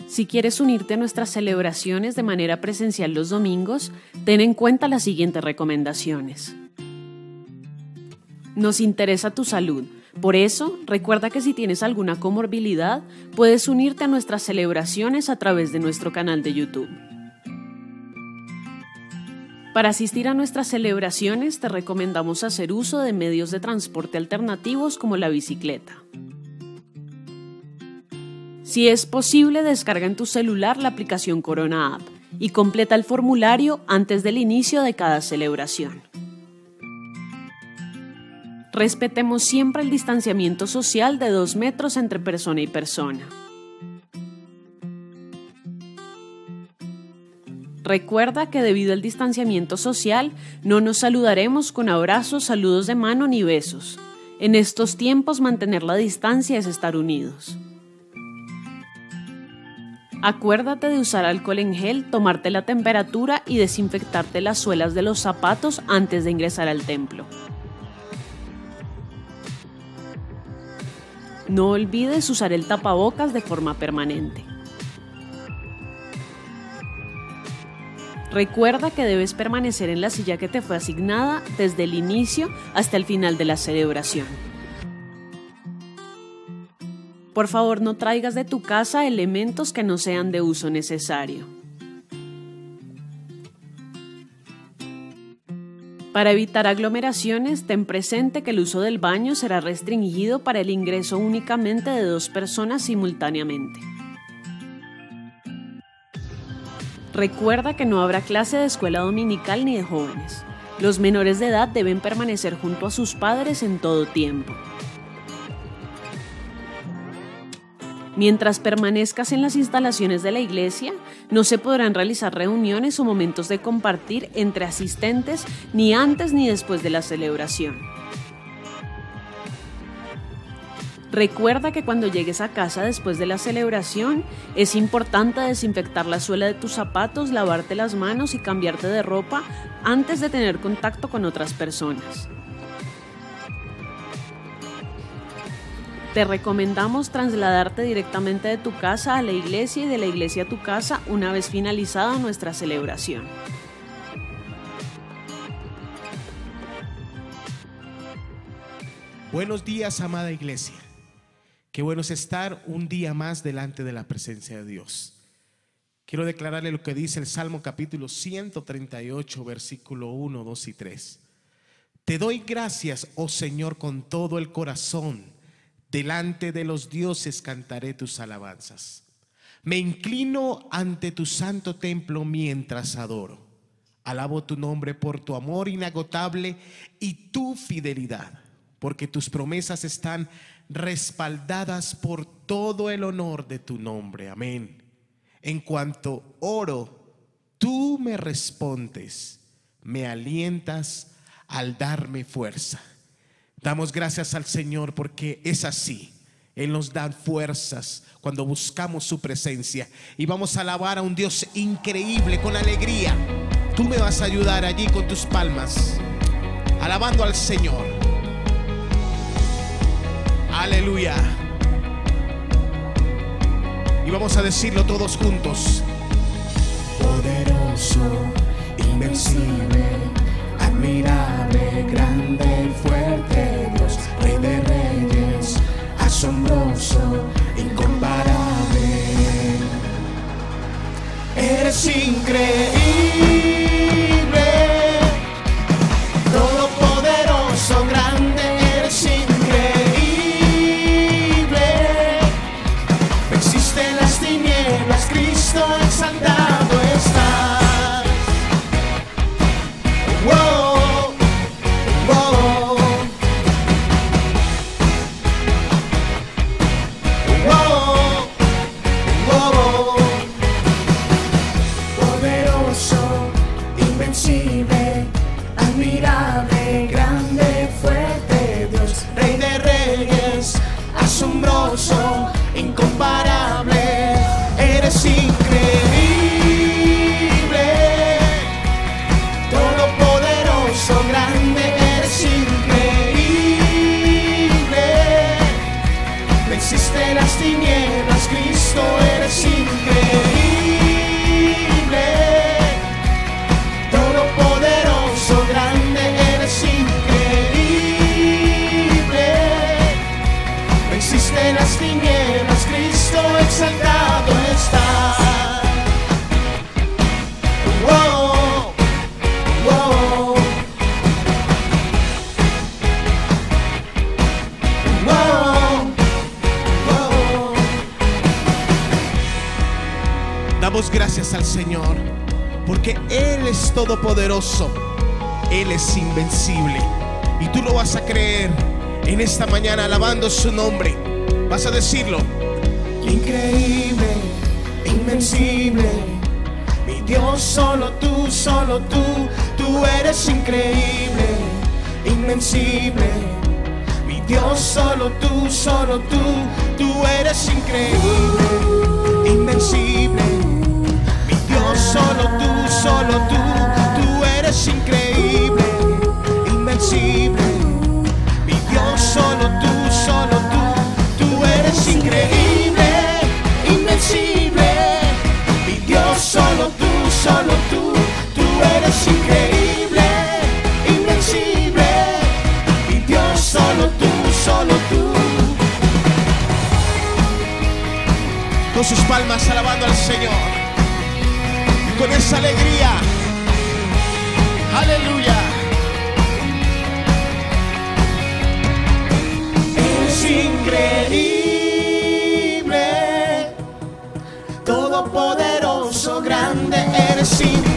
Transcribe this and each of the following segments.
Si quieres unirte a nuestras celebraciones de manera presencial los domingos, ten en cuenta las siguientes recomendaciones. Nos interesa tu salud. Por eso, recuerda que si tienes alguna comorbilidad, puedes unirte a nuestras celebraciones a través de nuestro canal de YouTube. Para asistir a nuestras celebraciones, te recomendamos hacer uso de medios de transporte alternativos como la bicicleta. Si es posible, descarga en tu celular la aplicación Corona App y completa el formulario antes del inicio de cada celebración. Respetemos siempre el distanciamiento social de 2 metros entre persona y persona. Recuerda que debido al distanciamiento social, no nos saludaremos con abrazos, saludos de mano ni besos. En estos tiempos, mantener la distancia es estar unidos. Acuérdate de usar alcohol en gel, tomarte la temperatura y desinfectarte las suelas de los zapatos antes de ingresar al templo. No olvides usar el tapabocas de forma permanente. Recuerda que debes permanecer en la silla que te fue asignada desde el inicio hasta el final de la celebración. Por favor, no traigas de tu casa elementos que no sean de uso necesario. Para evitar aglomeraciones, ten presente que el uso del baño será restringido para el ingreso únicamente de 2 personas simultáneamente. Recuerda que no habrá clase de escuela dominical ni de jóvenes. Los menores de edad deben permanecer junto a sus padres en todo tiempo. Mientras permanezcas en las instalaciones de la iglesia, no se podrán realizar reuniones o momentos de compartir entre asistentes ni antes ni después de la celebración. Recuerda que cuando llegues a casa después de la celebración, es importante desinfectar la suela de tus zapatos, lavarte las manos y cambiarte de ropa antes de tener contacto con otras personas. Te recomendamos trasladarte directamente de tu casa a la iglesia y de la iglesia a tu casa una vez finalizada nuestra celebración. Buenos días, amada iglesia. Qué bueno es estar un día más delante de la presencia de Dios. Quiero declararle lo que dice el Salmo capítulo 138, versículo 1, 2 y 3. Te doy gracias, oh Señor, con todo el corazón. Delante de los dioses cantaré tus alabanzas. Me inclino ante tu santo templo mientras adoro. Alabo tu nombre por tu amor inagotable y tu fidelidad, porque tus promesas están respaldadas por todo el honor de tu nombre. Amén. En cuanto oro, tú me respondes, me alientas al darme fuerza. Damos gracias al Señor porque es así. Él nos da fuerzas cuando buscamos su presencia. Y vamos a alabar a un Dios increíble con alegría. Tú me vas a ayudar allí con tus palmas, alabando al Señor. Aleluya. Y vamos a decirlo todos juntos. Poderoso, invencible, admirable, grande, fuerte Dios, Rey de reyes, asombroso, incomparable. Eres increíble, todopoderoso, grande, eres increíble. Existen las tinieblas, Cristo exaltado está. Wow, wow, wow, wow. incomparable, eres increíble, todopoderoso, grande, eres increíble. Venciste las tinieblas, Cristo, eres increíble, todopoderoso, grande, eres increíble. Venciste las tinieblas, Cristo, exaltado está. Wow, wow, wow, wow. Damos gracias al Señor porque Él es todopoderoso, Él es invencible. Y tú lo vas a creer en esta mañana alabando su nombre. Vas a decirlo: increíble, invencible, mi Dios, solo tú, tú eres increíble, invencible, mi Dios, solo tú, tú eres increíble, invencible, mi Dios, solo tú, tú eres increíble, invencible, mi Dios, solo tú, tú eres increíble, invencible, mi Dios, solo tú, tú eres increíble, invencible, mi Dios, solo tú. Con sus palmas alabando al Señor, y con esa alegría, aleluya. Es increíble, todopoderoso, grande, eres increíble.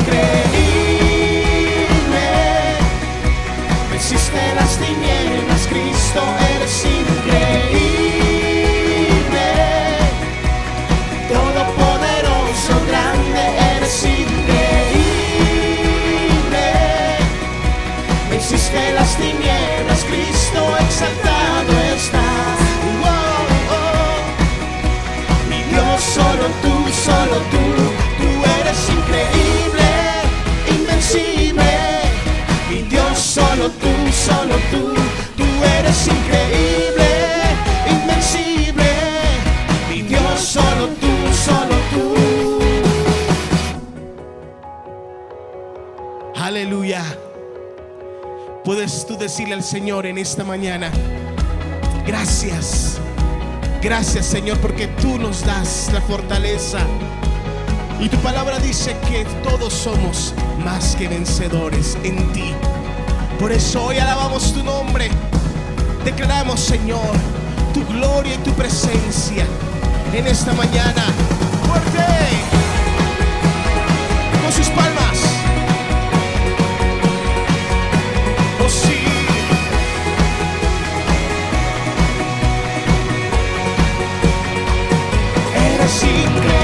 Venciste las tinieblas, Cristo, eres increíble, todopoderoso, grande, eres increíble. Venciste las tinieblas, Cristo, exaltado estás. Mi Dios, solo tú, tú eres increíble, invencible. Mi Dios, solo tú, tú eres increíble, invencible. Mi Dios, solo tú, tú. Aleluya. Puedes tú decirle al Señor en esta mañana: gracias, gracias, Señor, porque tú nos das la fortaleza. Y tu palabra dice que todos somos más que vencedores en ti. Por eso hoy alabamos tu nombre. Declaramos, Señor, tu gloria y tu presencia en esta mañana. ¡Fuerte! Con sus palmas. Oh, sí. Eres increíble,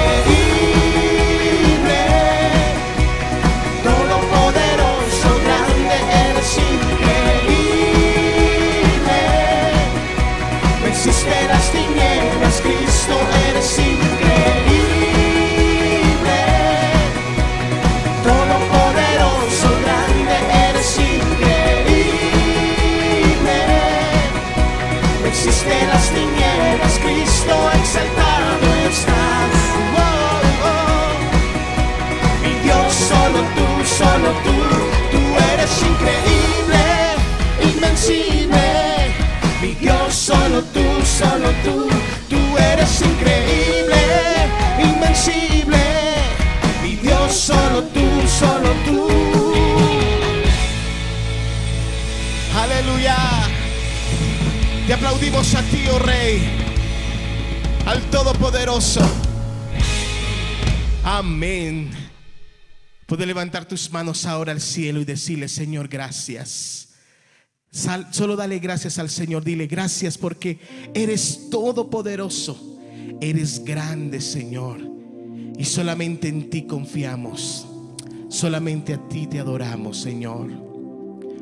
todopoderoso, grande, eres increíble. Venciste las tinieblas, Cristo, eres increíble, todopoderoso, grande, eres increíble. Venciste las tinieblas, Cristo, exaltado estás. Mi Dios, solo tú, tú eres increíble, invencible. Mi Dios, solo tú, tú eres increíble, invencible. Mi Dios, solo tú, tú. Aleluya. Te aplaudimos a ti, oh Rey, al Todopoderoso. Amén. Puedes levantar tus manos ahora al cielo y decirle: Señor, gracias. Solo dale gracias al Señor. Dile: gracias porque eres todopoderoso, eres grande, Señor, y solamente en ti confiamos, solamente a ti te adoramos, Señor.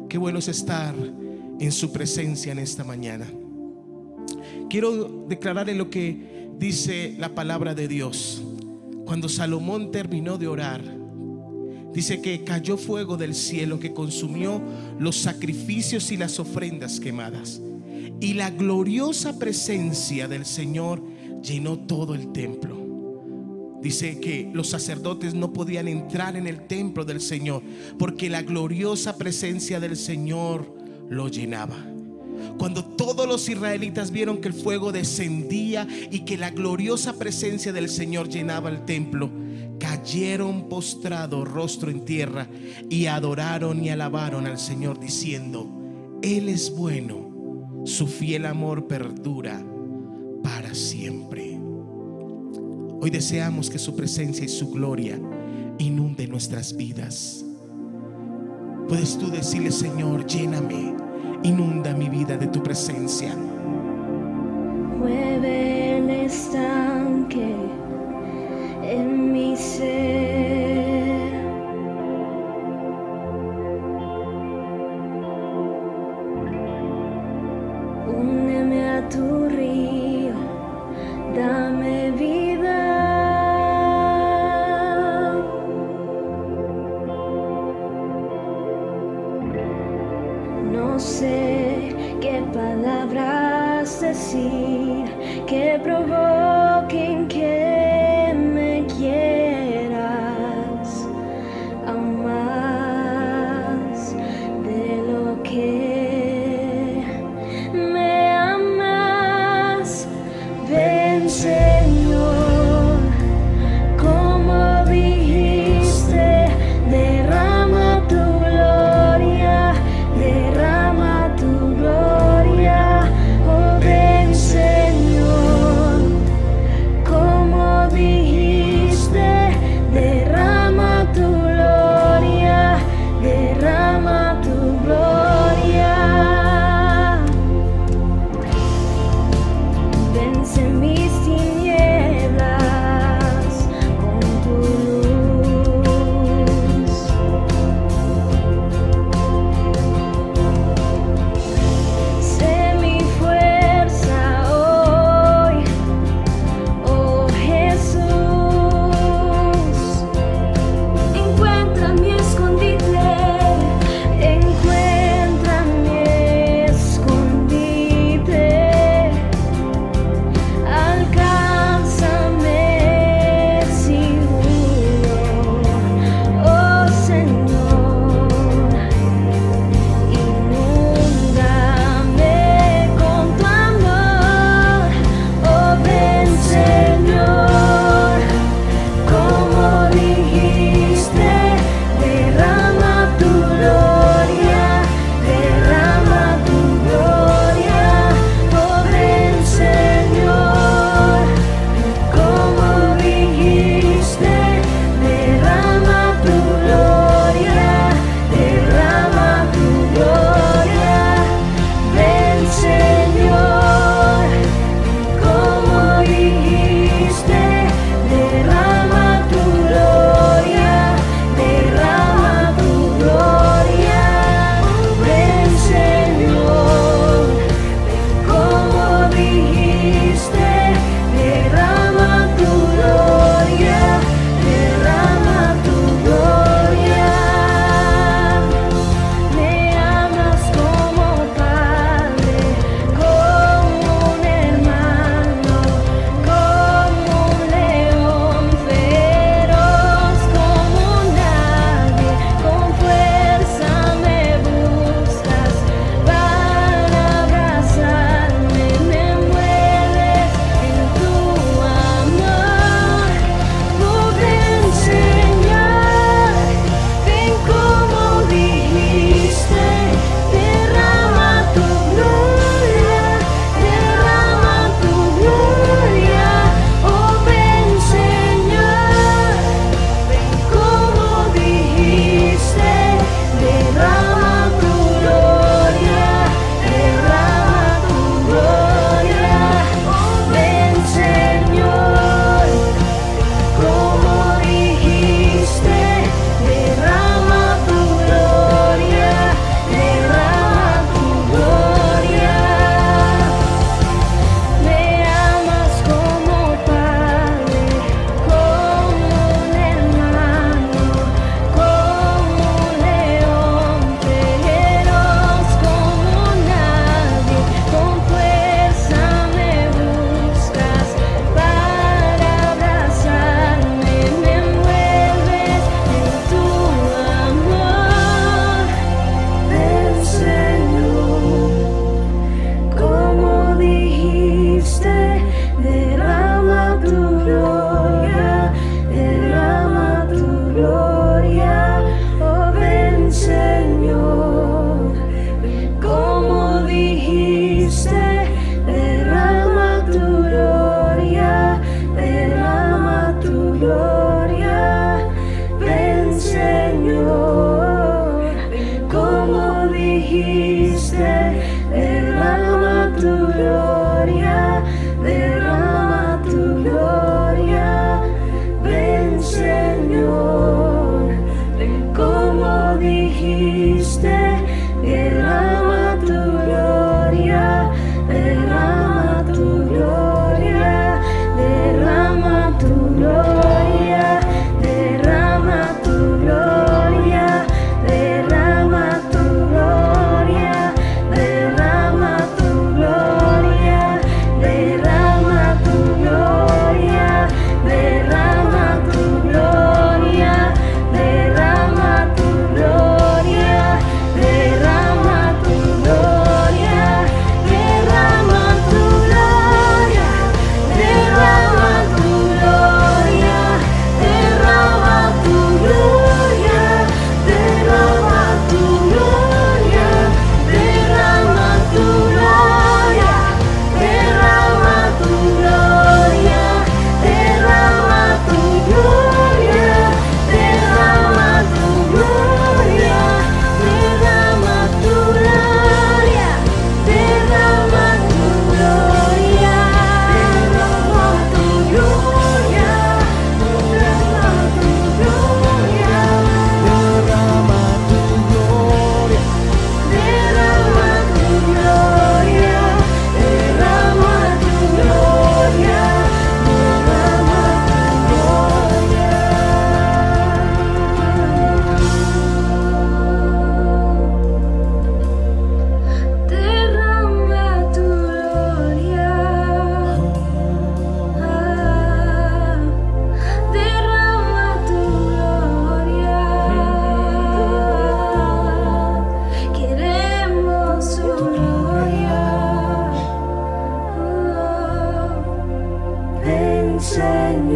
Qué bueno es estar en su presencia en esta mañana. Quiero declararle lo que Dice la palabra de Dios, cuando Salomón terminó de orar, dice que cayó fuego del cielo que consumió los sacrificios y las ofrendas quemadas, y la gloriosa presencia del Señor llenó todo el templo. Dice que los sacerdotes no podían entrar en el templo del Señor porque la gloriosa presencia del Señor lo llenaba. Cuando todos los israelitas vieron que el fuego descendía y que la gloriosa presencia del Señor llenaba el templo, cayeron postrados rostro en tierra y adoraron y alabaron al Señor diciendo: Él es bueno, su fiel amor perdura para siempre. Hoy deseamos que su presencia y su gloria inunde nuestras vidas. Puedes tú decirle: Señor, lléname, inunda mi vida de tu presencia. Mueve el estanque en mi ser, úneme a tu río, dame vida. No sé qué palabras decir que provoquen que me quieras aún más de lo que me amas. Ven, Señor, como dijiste, derrama tu gloria, derrama tu gloria. Oh, ven, Señor,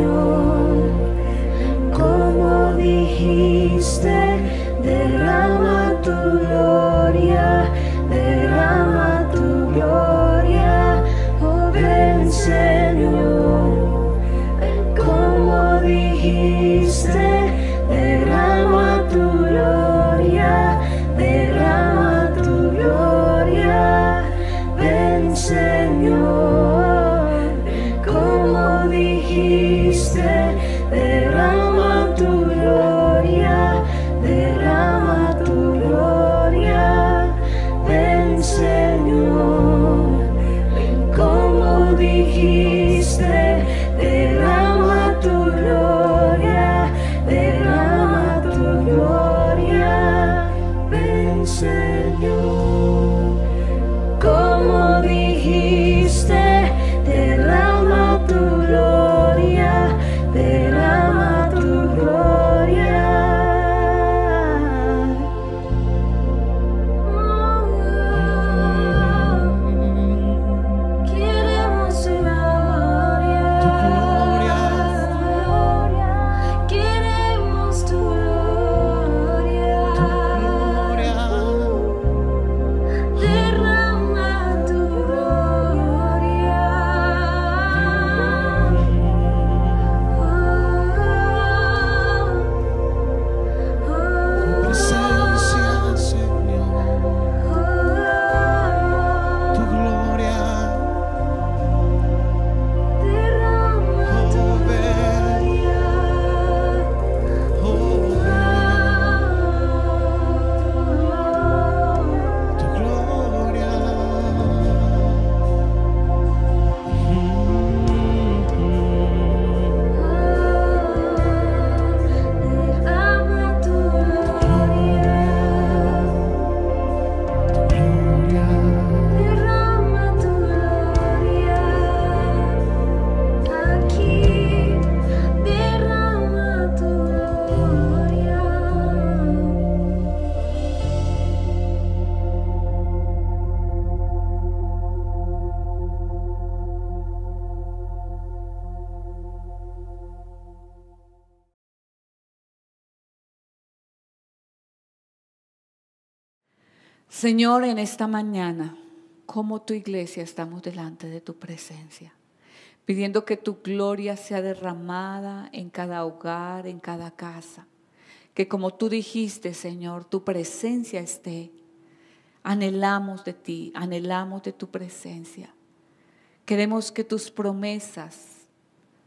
Señor, como dijiste, derrama tu gloria, derrama tu gloria, oh ven Señor, como dijiste, derrama tu gloria, derrama tu gloria, ven Señor, como dijiste, derrama tu gloria, derrama tu gloria, ven Señor, como dijiste, derrama tu gloria, derrama tu gloria, ven Señor, como dijiste, derrama tu gloria, derrama tu gloria. Queremos tu gloria, queremos tu gloria, derrama tu gloria. Presencia, Señor, tu gloria, Derrama tu oh ven, tu gloria. derrama tu gloria, derrama tu gloria, aquí derrama tu gloria. Señor, en esta mañana, como tu iglesia, estamos delante de tu presencia, pidiendo que tu gloria sea derramada en cada hogar, en cada casa. Que como tú dijiste, Señor, tu presencia esté. Anhelamos de ti, anhelamos de tu presencia. Queremos que tus promesas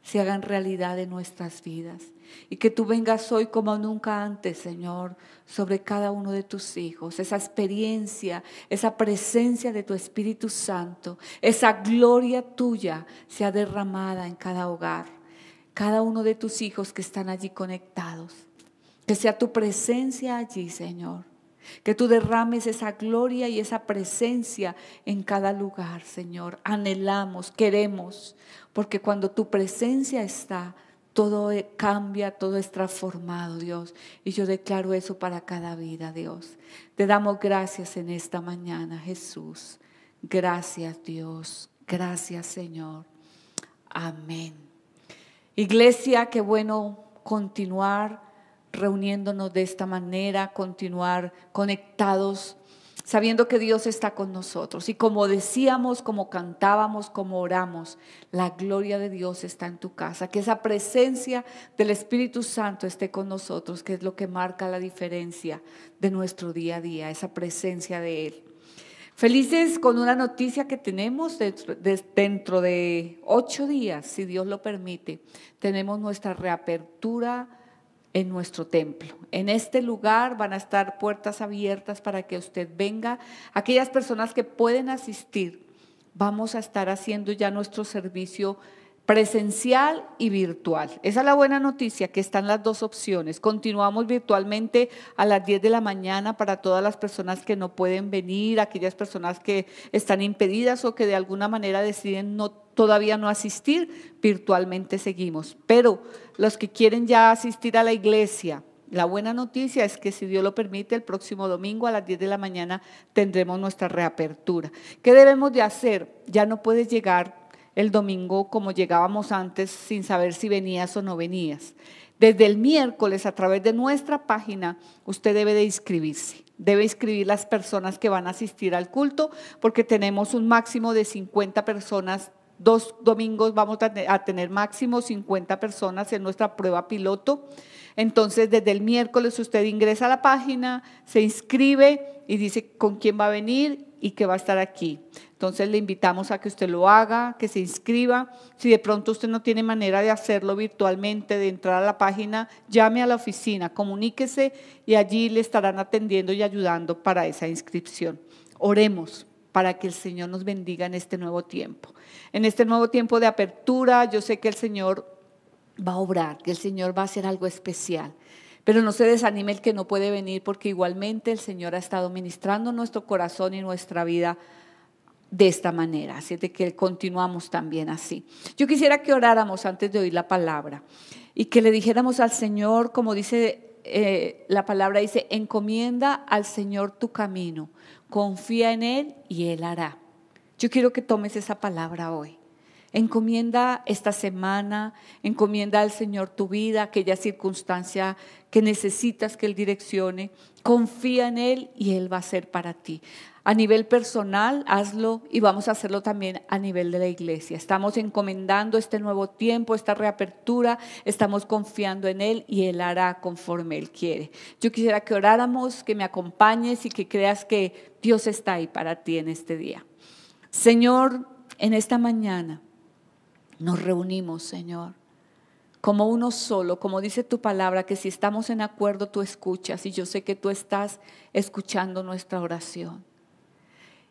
se hagan realidad en nuestras vidas y que tú vengas hoy como nunca antes, Señor, sobre cada uno de tus hijos. Esa experiencia, esa presencia de tu Espíritu Santo, esa gloria tuya sea derramada en cada hogar, cada uno de tus hijos que están allí conectados. Que sea tu presencia allí, Señor. Que tú derrames esa gloria y esa presencia en cada lugar, Señor. Anhelamos, queremos, porque cuando tu presencia está, todo cambia, todo es transformado, Dios. Y yo declaro eso para cada vida, Dios. Te damos gracias en esta mañana, Jesús. Gracias, Dios. Gracias, Señor. Amén. Iglesia, qué bueno continuar reuniéndonos de esta manera, continuar conectados, sabiendo que Dios está con nosotros. Y como decíamos, como cantábamos, como oramos, la gloria de Dios está en tu casa. Que esa presencia del Espíritu Santo esté con nosotros, que es lo que marca la diferencia de nuestro día a día, esa presencia de Él. Felices con una noticia que tenemos dentro de 8 días, si Dios lo permite, tenemos nuestra reapertura en nuestro templo. En este lugar van a estar puertas abiertas para que usted venga. Aquellas personas que pueden asistir, vamos a estar haciendo ya nuestro servicio presencial y virtual. Esa es la buena noticia, que están las dos opciones. Continuamos virtualmente a las 10 de la mañana para todas las personas que no pueden venir, aquellas personas que están impedidas o que de alguna manera deciden todavía no asistir, virtualmente seguimos. Pero los que quieren ya asistir a la iglesia, la buena noticia es que si Dios lo permite, el próximo domingo a las 10 de la mañana tendremos nuestra reapertura. ¿Qué debemos de hacer? Ya no puedes llegar el domingo como llegábamos antes sin saber si venías o no venías. Desde el miércoles, a través de nuestra página, usted debe de inscribirse. Debe inscribir las personas que van a asistir al culto, porque tenemos un máximo de 50 personas. 2 domingos vamos a tener máximo 50 personas en nuestra prueba piloto. Entonces, desde el miércoles usted ingresa a la página, se inscribe y dice con quién va a venir y que va a estar aquí. Entonces, le invitamos a que usted lo haga, que se inscriba. Si de pronto usted no tiene manera de hacerlo virtualmente, de entrar a la página, llame a la oficina, comuníquese y allí le estarán atendiendo y ayudando para esa inscripción. Oremos para que el Señor nos bendiga en este nuevo tiempo. En este nuevo tiempo de apertura, yo sé que el Señor va a obrar, que el Señor va a hacer algo especial. Pero no se desanime el que no puede venir, porque igualmente el Señor ha estado ministrando nuestro corazón y nuestra vida de esta manera. Así de que continuamos también así. Yo quisiera que oráramos antes de oír la palabra y que le dijéramos al Señor, como dice la palabra, dice, encomienda al Señor tu camino, confía en Él y Él hará. Yo quiero que tomes esa palabra hoy. Encomienda esta semana, encomienda al Señor tu vida, aquella circunstancia que necesitas que Él direccione. Confía en Él y Él va a hacer para ti. A nivel personal, hazlo y vamos a hacerlo también a nivel de la iglesia. Estamos encomendando este nuevo tiempo, esta reapertura, estamos confiando en Él y Él hará conforme Él quiere. Yo quisiera que oráramos, que me acompañes y que creas que Dios está ahí para ti en este día. Señor, en esta mañana nos reunimos, Señor, como uno solo, como dice tu palabra, que si estamos en acuerdo tú escuchas y yo sé que tú estás escuchando nuestra oración.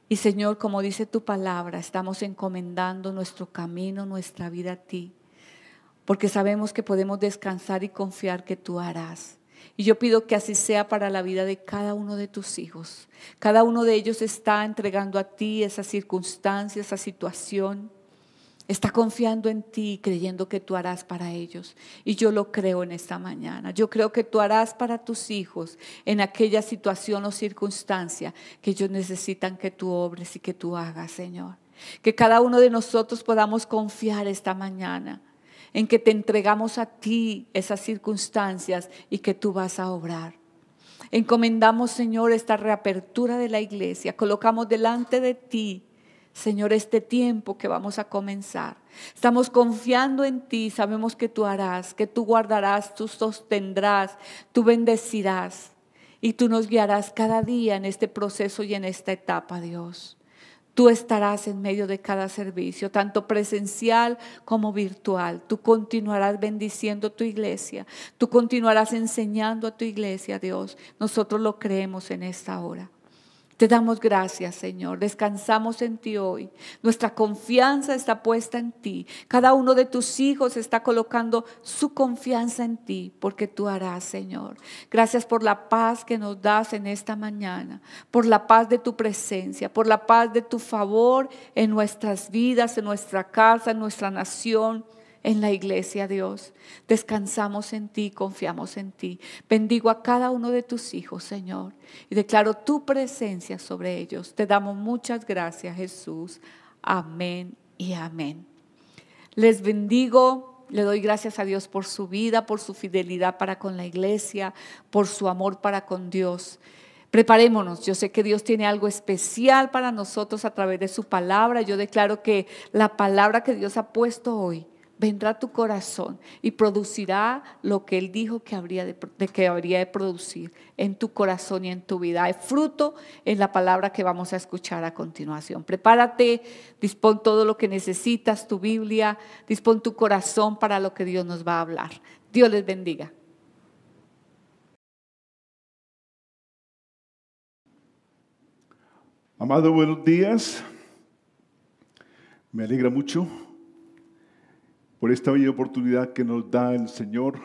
Y Señor, como dice tu palabra, estamos encomendando nuestro camino, nuestra vida a ti, porque sabemos que podemos descansar y confiar que tú harás. Y yo pido que así sea para la vida de cada uno de tus hijos. Cada uno de ellos está entregando a ti esa circunstancia, esa situación. Está confiando en ti y creyendo que tú harás para ellos. Y yo lo creo en esta mañana. Yo creo que tú harás para tus hijos en aquella situación o circunstancia que ellos necesitan que tú obres y que tú hagas, Señor. Que cada uno de nosotros podamos confiar esta mañana en que te entregamos a ti esas circunstancias y que tú vas a obrar. Encomendamos, Señor, esta reapertura de la iglesia. Colocamos delante de ti, Señor, este tiempo que vamos a comenzar. Estamos confiando en ti, sabemos que tú harás, que tú guardarás, tú sostendrás, tú bendecirás y tú nos guiarás cada día en este proceso y en esta etapa, Dios. Tú estarás en medio de cada servicio, tanto presencial como virtual. Tú continuarás bendiciendo tu iglesia. Tú continuarás enseñando a tu iglesia, Dios. Nosotros lo creemos en esta hora. Te damos gracias, Señor. Descansamos en ti hoy. Nuestra confianza está puesta en ti. Cada uno de tus hijos está colocando su confianza en ti, porque tú harás, Señor. Gracias por la paz que nos das en esta mañana, por la paz de tu presencia, por la paz de tu favor en nuestras vidas, en nuestra casa, en nuestra nación, en la iglesia, Dios. Descansamos en ti, confiamos en ti. Bendigo a cada uno de tus hijos, Señor, y declaro tu presencia sobre ellos. Te damos muchas gracias, Jesús. Amén y amén. Les bendigo, le doy gracias a Dios por su vida, por su fidelidad para con la iglesia, por su amor para con Dios. Preparémonos, yo sé que Dios tiene algo especial para nosotros a través de su palabra. Yo declaro que la palabra que Dios ha puesto hoy vendrá a tu corazón y producirá lo que Él dijo que habría de producir en tu corazón y en tu vida. Hay fruto en la palabra que vamos a escuchar a continuación. Prepárate, dispón todo lo que necesitas, tu Biblia, dispón tu corazón para lo que Dios nos va a hablar. Dios les bendiga. Amado, buenos días. Me alegra mucho por esta bella oportunidad que nos da el Señor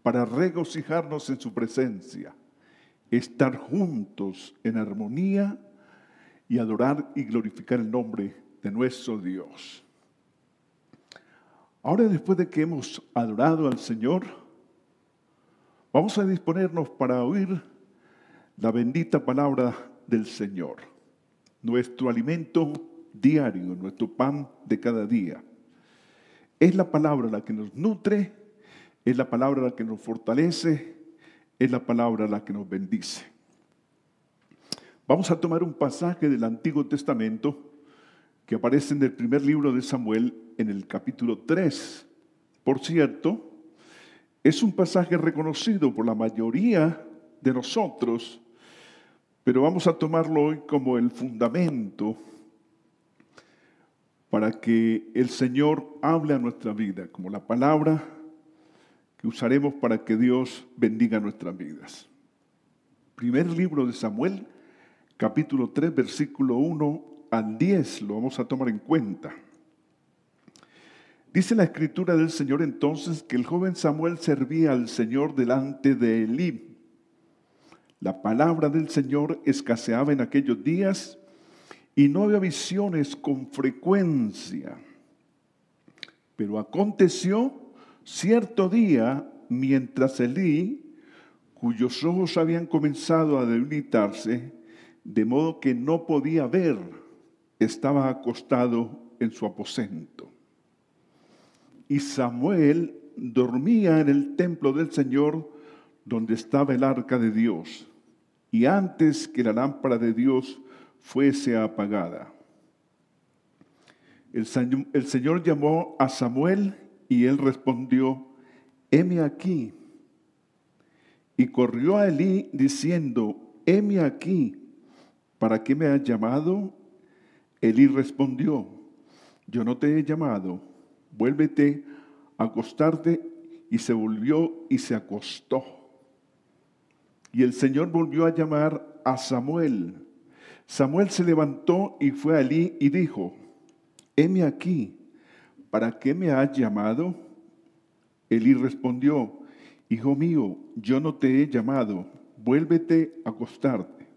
para regocijarnos en su presencia, estar juntos en armonía y adorar y glorificar el nombre de nuestro Dios. Ahora, después de que hemos adorado al Señor, vamos a disponernos para oír la bendita palabra del Señor, nuestro alimento diario, nuestro pan de cada día. Es la palabra la que nos nutre, es la palabra la que nos fortalece, es la palabra la que nos bendice. Vamos a tomar un pasaje del Antiguo Testamento que aparece en el primer libro de Samuel, en el capítulo 3. Por cierto, es un pasaje reconocido por la mayoría de nosotros, pero vamos a tomarlo hoy como el fundamento para que el Señor hable a nuestra vida, como la palabra que usaremos para que Dios bendiga nuestras vidas. Primer libro de Samuel, capítulo 3, versículo 1 al 10, lo vamos a tomar en cuenta. Dice la Escritura del Señor entonces que el joven Samuel servía al Señor delante de Elí. La palabra del Señor escaseaba en aquellos días y no había visiones con frecuencia. Pero aconteció cierto día, mientras Elí, cuyos ojos habían comenzado a debilitarse, de modo que no podía ver, estaba acostado en su aposento. Y Samuel dormía en el templo del Señor, donde estaba el arca de Dios, y antes que la lámpara de Dios fuese apagada. El Señor llamó a Samuel, y él respondió: heme aquí. Y corrió a Elí diciendo: heme aquí, ¿para qué me has llamado? Elí respondió: yo no te he llamado, vuélvete a acostarte. Y se volvió y se acostó. Y el Señor volvió a llamar a Samuel. Samuel se levantó y fue a Elí y dijo: heme aquí, ¿para qué me has llamado? Elí respondió: hijo mío, yo no te he llamado, vuélvete a acostarte.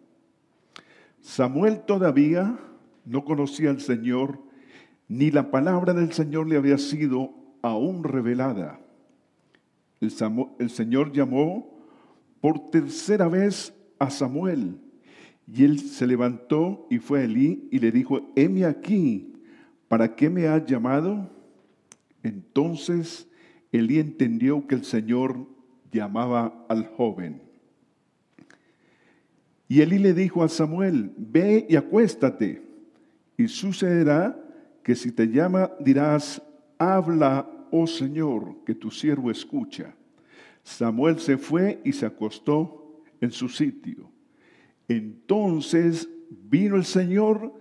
Samuel todavía no conocía al Señor, ni la palabra del Señor le había sido aún revelada. El Señor llamó por tercera vez a Samuel, y él se levantó y fue a Elí y le dijo: heme aquí, ¿para qué me has llamado? Entonces Elí entendió que el Señor llamaba al joven. Y Elí le dijo a Samuel: ve y acuéstate, y sucederá que si te llama dirás: habla, oh Señor, que tu siervo escucha. Samuel se fue y se acostó en su sitio. Entonces vino el Señor,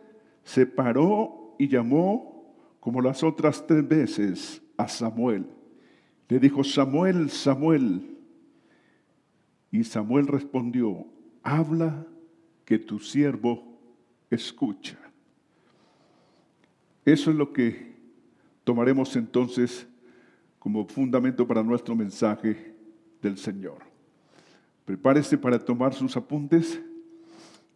se paró y llamó como las otras 3 veces a Samuel. Le dijo: Samuel, Samuel. Y Samuel respondió: habla, que tu siervo escucha. Eso es lo que tomaremos entonces como fundamento para nuestro mensaje del Señor. Prepárese para tomar sus apuntes.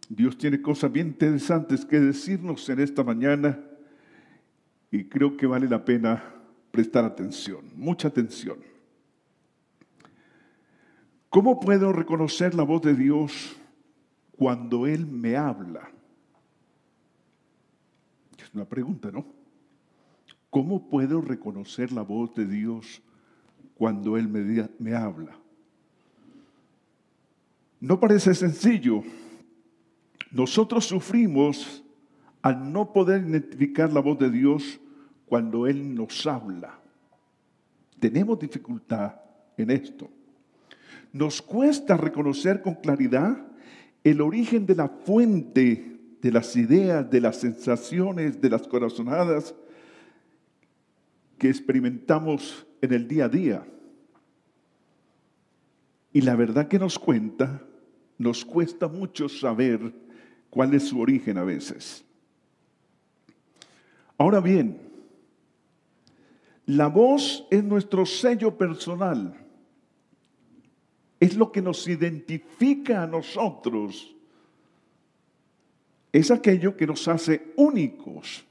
Dios tiene cosas bien interesantes que decirnos en esta mañana y creo que vale la pena prestar atención, mucha atención. ¿Cómo puedo reconocer la voz de Dios cuando Él me habla? Es una pregunta, ¿no? ¿Cómo puedo reconocer la voz de Dios cuando Él me habla? No parece sencillo. Nosotros sufrimos al no poder identificar la voz de Dios cuando Él nos habla. Tenemos dificultad en esto. Nos cuesta reconocer con claridad el origen de la fuente de las ideas, de las sensaciones, de las corazonadas que experimentamos en el día a día. Y la verdad que nos cuesta mucho saber cuál es su origen a veces. Ahora bien, la voz es nuestro sello personal. Es lo que nos identifica a nosotros. Es aquello que nos hace únicos.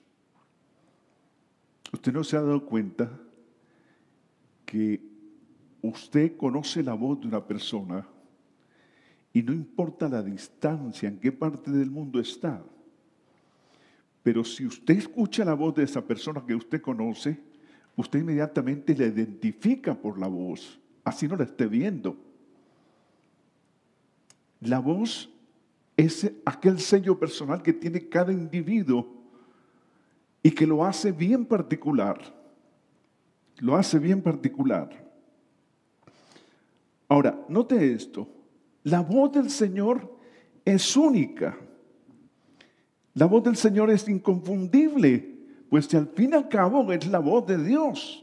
¿Usted no se ha dado cuenta que usted conoce la voz de una persona y no importa la distancia, en qué parte del mundo está, Pero si usted escucha la voz de esa persona que usted conoce, usted inmediatamente la identifica por la voz, así no la esté viendo. La voz es aquel sello personal que tiene cada individuo y que lo hace bien particular. Lo hace bien particular. Ahora, note esto. La voz del Señor es única. La voz del Señor es inconfundible, pues al fin y al cabo es la voz de Dios.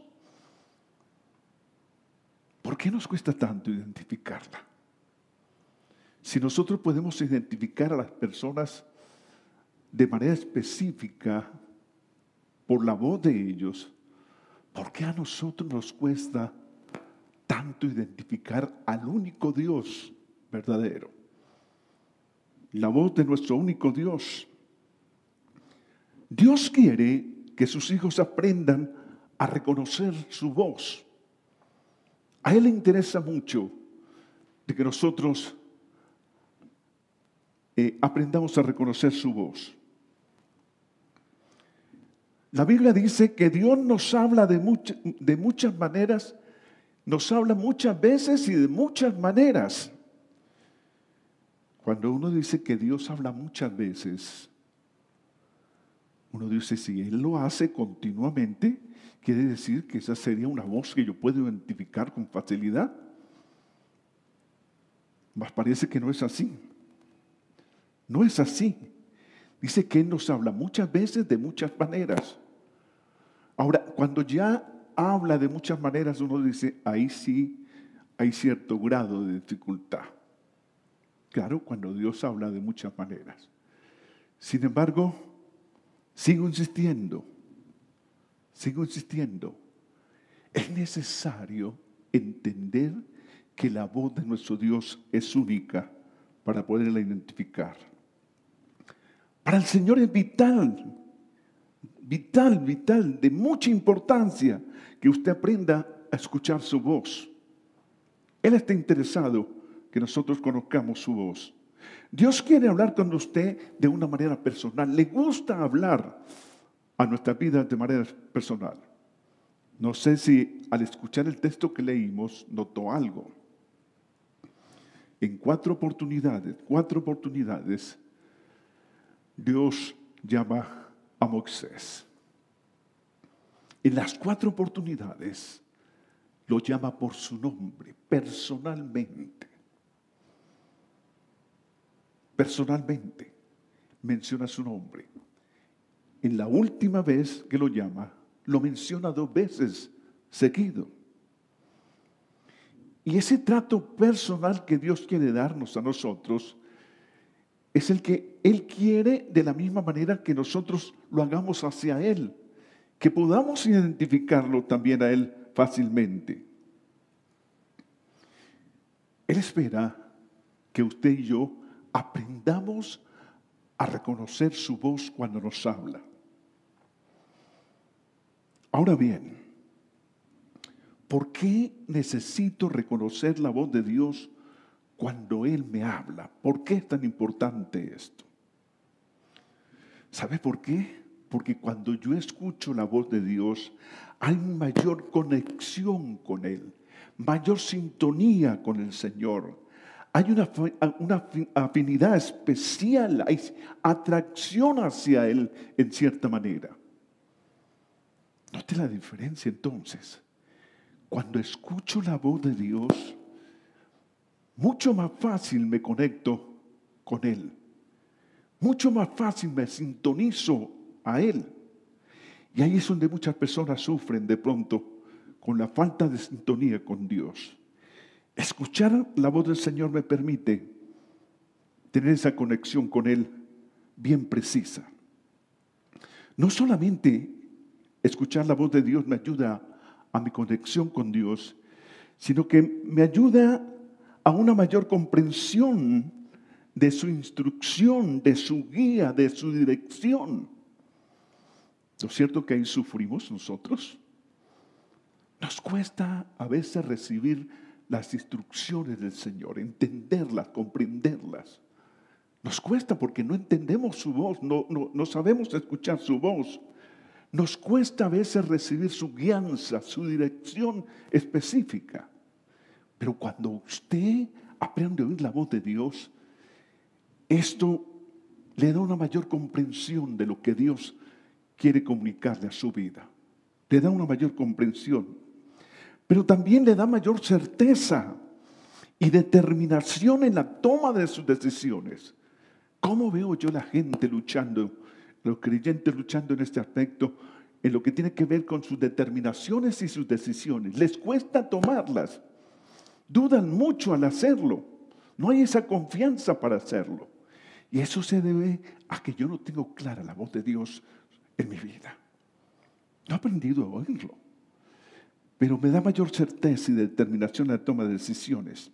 ¿Por qué nos cuesta tanto identificarla? Si nosotros podemos identificar a las personas de manera específica por la voz de ellos, ¿por qué a nosotros nos cuesta tanto identificar al único Dios verdadero? La voz de nuestro único Dios. Dios quiere que sus hijos aprendan a reconocer su voz. A Él le interesa mucho de que nosotros aprendamos a reconocer su voz. La Biblia dice que Dios nos habla de muchas maneras, nos habla muchas veces y de muchas maneras. Cuando uno dice que Dios habla muchas veces, uno dice, si Él lo hace continuamente, quiere decir que esa sería una voz que yo puedo identificar con facilidad. Mas parece que no es así. No es así. Dice que Él nos habla muchas veces de muchas maneras. Ahora, cuando ya habla de muchas maneras, uno dice, ahí sí hay cierto grado de dificultad. Claro, cuando Dios habla de muchas maneras. Sin embargo, sigo insistiendo. Es necesario entender que la voz de nuestro Dios es única para poderla identificar. Para el Señor es vital, de mucha importancia que usted aprenda a escuchar su voz. Él está interesado que nosotros conozcamos su voz. Dios quiere hablar con usted de una manera personal. Le gusta hablar a nuestra vida de manera personal. No sé si al escuchar el texto que leímos notó algo. En cuatro oportunidades, Dios llama a Moisés. En las 4 oportunidades lo llama por su nombre, personalmente. Personalmente menciona su nombre. En la última vez que lo llama, lo menciona 2 veces seguido. Y ese trato personal que Dios quiere darnos a nosotros es el que Él quiere de la misma manera que nosotros lo hagamos hacia Él, que podamos identificarlo también a Él fácilmente. Él espera que usted y yo aprendamos a reconocer su voz cuando nos habla. Ahora bien, ¿por qué necesito reconocer la voz de Dios cuando Él me habla? ¿Por qué es tan importante esto? ¿Sabe por qué? Porque cuando yo escucho la voz de Dios, hay mayor conexión con Él, mayor sintonía con el Señor. Hay una afinidad especial, hay atracción hacia Él en cierta manera. Note la diferencia entonces. Cuando escucho la voz de Dios, mucho más fácil me conecto con Él. Mucho más fácil me sintonizo a Él. Y ahí es donde muchas personas sufren de pronto con la falta de sintonía con Dios. Escuchar la voz del Señor me permite tener esa conexión con Él bien precisa. No solamente escuchar la voz de Dios me ayuda a mi conexión con Dios, sino que me ayuda a una mayor comprensión de su instrucción, de su guía, de su dirección. ¿No es cierto que ahí sufrimos nosotros? Nos cuesta a veces recibir las instrucciones del Señor, entenderlas, comprenderlas. Nos cuesta porque no entendemos su voz, no sabemos escuchar su voz. Nos cuesta a veces recibir su guianza, su dirección específica. Pero cuando usted aprende a oír la voz de Dios, esto le da una mayor comprensión de lo que Dios quiere comunicarle a su vida. Le da una mayor comprensión. Pero también le da mayor certeza y determinación en la toma de sus decisiones. ¿Cómo veo yo la gente luchando, los creyentes luchando en este aspecto, en lo que tiene que ver con sus determinaciones y sus decisiones? Les cuesta tomarlas. Dudan mucho al hacerlo. No hay esa confianza para hacerlo. Y eso se debe a que yo no tengo clara la voz de Dios en mi vida. No he aprendido a oírlo. Pero me da mayor certeza y determinación en la toma de decisiones.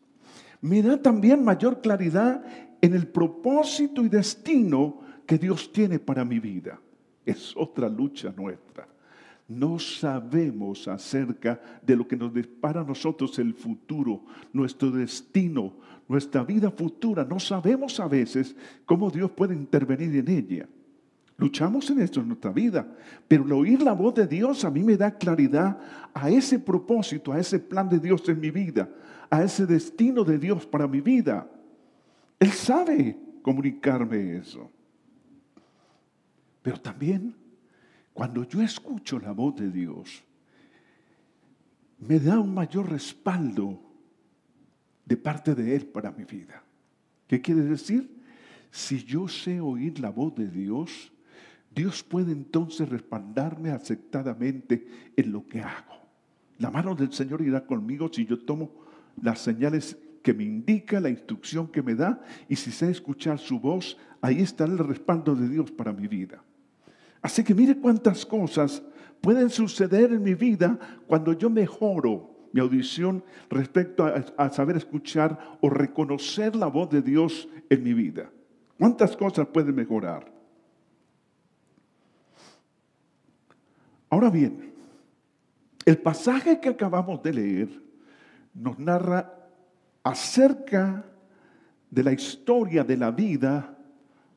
Me da también mayor claridad en el propósito y destino que Dios tiene para mi vida. Es otra lucha nuestra. No sabemos acerca de lo que nos depara a nosotros el futuro, nuestro destino, nuestra vida futura. No sabemos a veces cómo Dios puede intervenir en ella. Luchamos en esto en nuestra vida, pero el oír la voz de Dios a mí me da claridad a ese propósito, a ese plan de Dios en mi vida, a ese destino de Dios para mi vida. Él sabe comunicarme eso. Pero también, cuando yo escucho la voz de Dios, me da un mayor respaldo de parte de Él para mi vida. ¿Qué quiere decir? Si yo sé oír la voz de Dios, Dios puede entonces respaldarme aceptadamente en lo que hago. La mano del Señor irá conmigo si yo tomo las señales que me indica, la instrucción que me da, y si sé escuchar su voz, ahí está el respaldo de Dios para mi vida. Así que mire cuántas cosas pueden suceder en mi vida cuando yo mejoro mi audición respecto a saber escuchar o reconocer la voz de Dios en mi vida. ¿Cuántas cosas pueden mejorar? Ahora bien, el pasaje que acabamos de leer nos narra acerca de la historia de la vida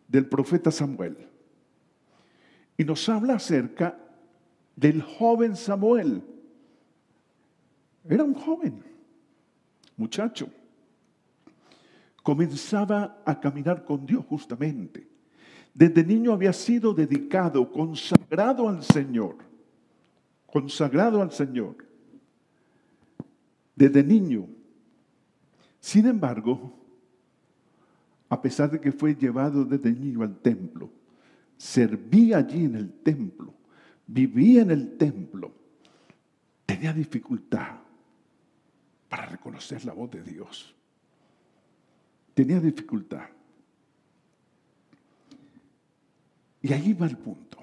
del profeta Samuel. Y nos habla acerca del joven Samuel. Era un joven, muchacho. Comenzaba a caminar con Dios justamente. Desde niño había sido dedicado, consagrado al Señor. Consagrado al Señor. Desde niño. Sin embargo, a pesar de que fue llevado desde niño al templo, servía allí en el templo, vivía en el templo, tenía dificultad para reconocer la voz de Dios. Tenía dificultad. Y ahí va el punto.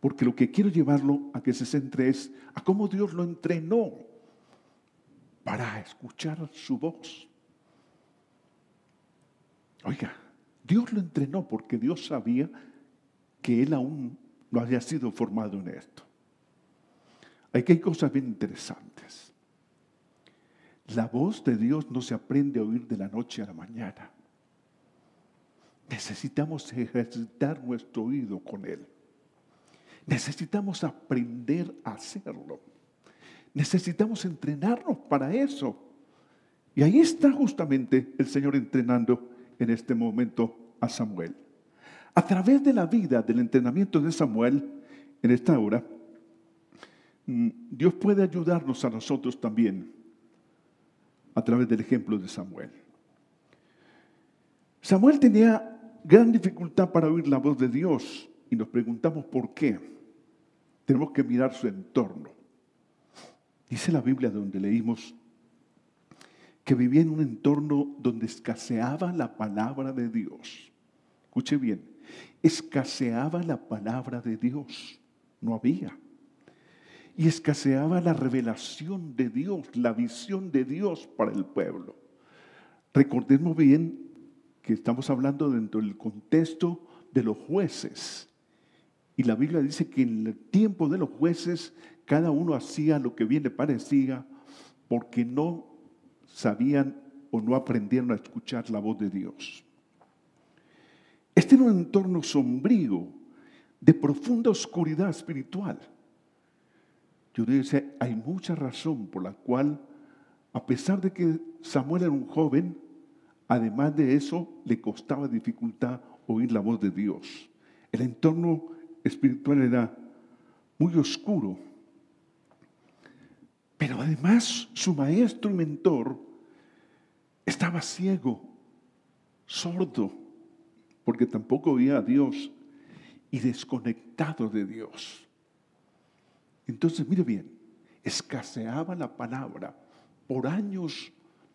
Porque lo que quiero llevarlo a que se centre es a cómo Dios lo entrenó para escuchar su voz. Oiga, Dios lo entrenó porque Dios sabía que él aún no había sido formado en esto. Aquí hay cosas bien interesantes. La voz de Dios no se aprende a oír de la noche a la mañana. Necesitamos ejercitar nuestro oído con Él. Necesitamos aprender a hacerlo. Necesitamos entrenarnos para eso. Y ahí está justamente el Señor entrenando en este momento a Samuel. A través de la vida, del entrenamiento de Samuel, en esta hora, Dios puede ayudarnos a nosotros también a través del ejemplo de Samuel. Samuel tenía gran dificultad para oír la voz de Dios y nos preguntamos por qué. Tenemos que mirar su entorno. Dice la Biblia donde leímos que vivía en un entorno donde escaseaba la palabra de Dios. Escuche bien, escaseaba la palabra de Dios, no había. Y escaseaba la revelación de Dios, la visión de Dios para el pueblo. Recordemos bien que estamos hablando dentro del contexto de los jueces. Y la Biblia dice que en el tiempo de los jueces cada uno hacía lo que bien le parecía porque no sabían o no aprendieron a escuchar la voz de Dios. Este era un entorno sombrío, de profunda oscuridad espiritual. Yo dice, hay mucha razón por la cual, a pesar de que Samuel era un joven, además de eso, le costaba dificultad oír la voz de Dios. El entorno espiritual era muy oscuro. Pero además, su maestro y mentor estaba ciego, sordo, porque tampoco oía a Dios, y desconectado de Dios. Entonces, mire bien, escaseaba la palabra. Por años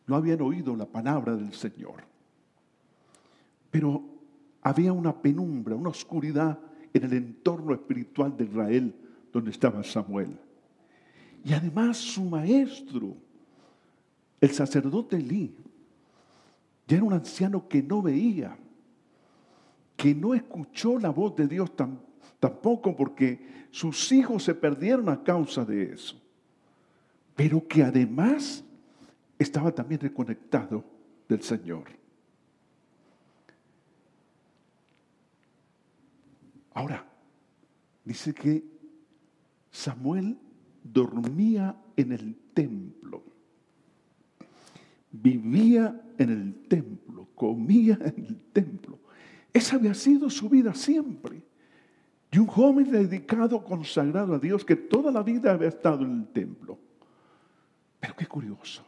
no habían oído la palabra del Señor. Pero había una penumbra, una oscuridad en el entorno espiritual de Israel donde estaba Samuel. Y además su maestro, el sacerdote Elí, ya era un anciano que no veía, que no escuchó la voz de Dios tampoco, porque sus hijos se perdieron a causa de eso. Pero que además estaba también desconectado del Señor. Ahora, dice que Samuel dormía en el templo, vivía en el templo, comía en el templo. Esa había sido su vida siempre. Y un joven dedicado, consagrado a Dios, que toda la vida había estado en el templo. Pero qué curioso.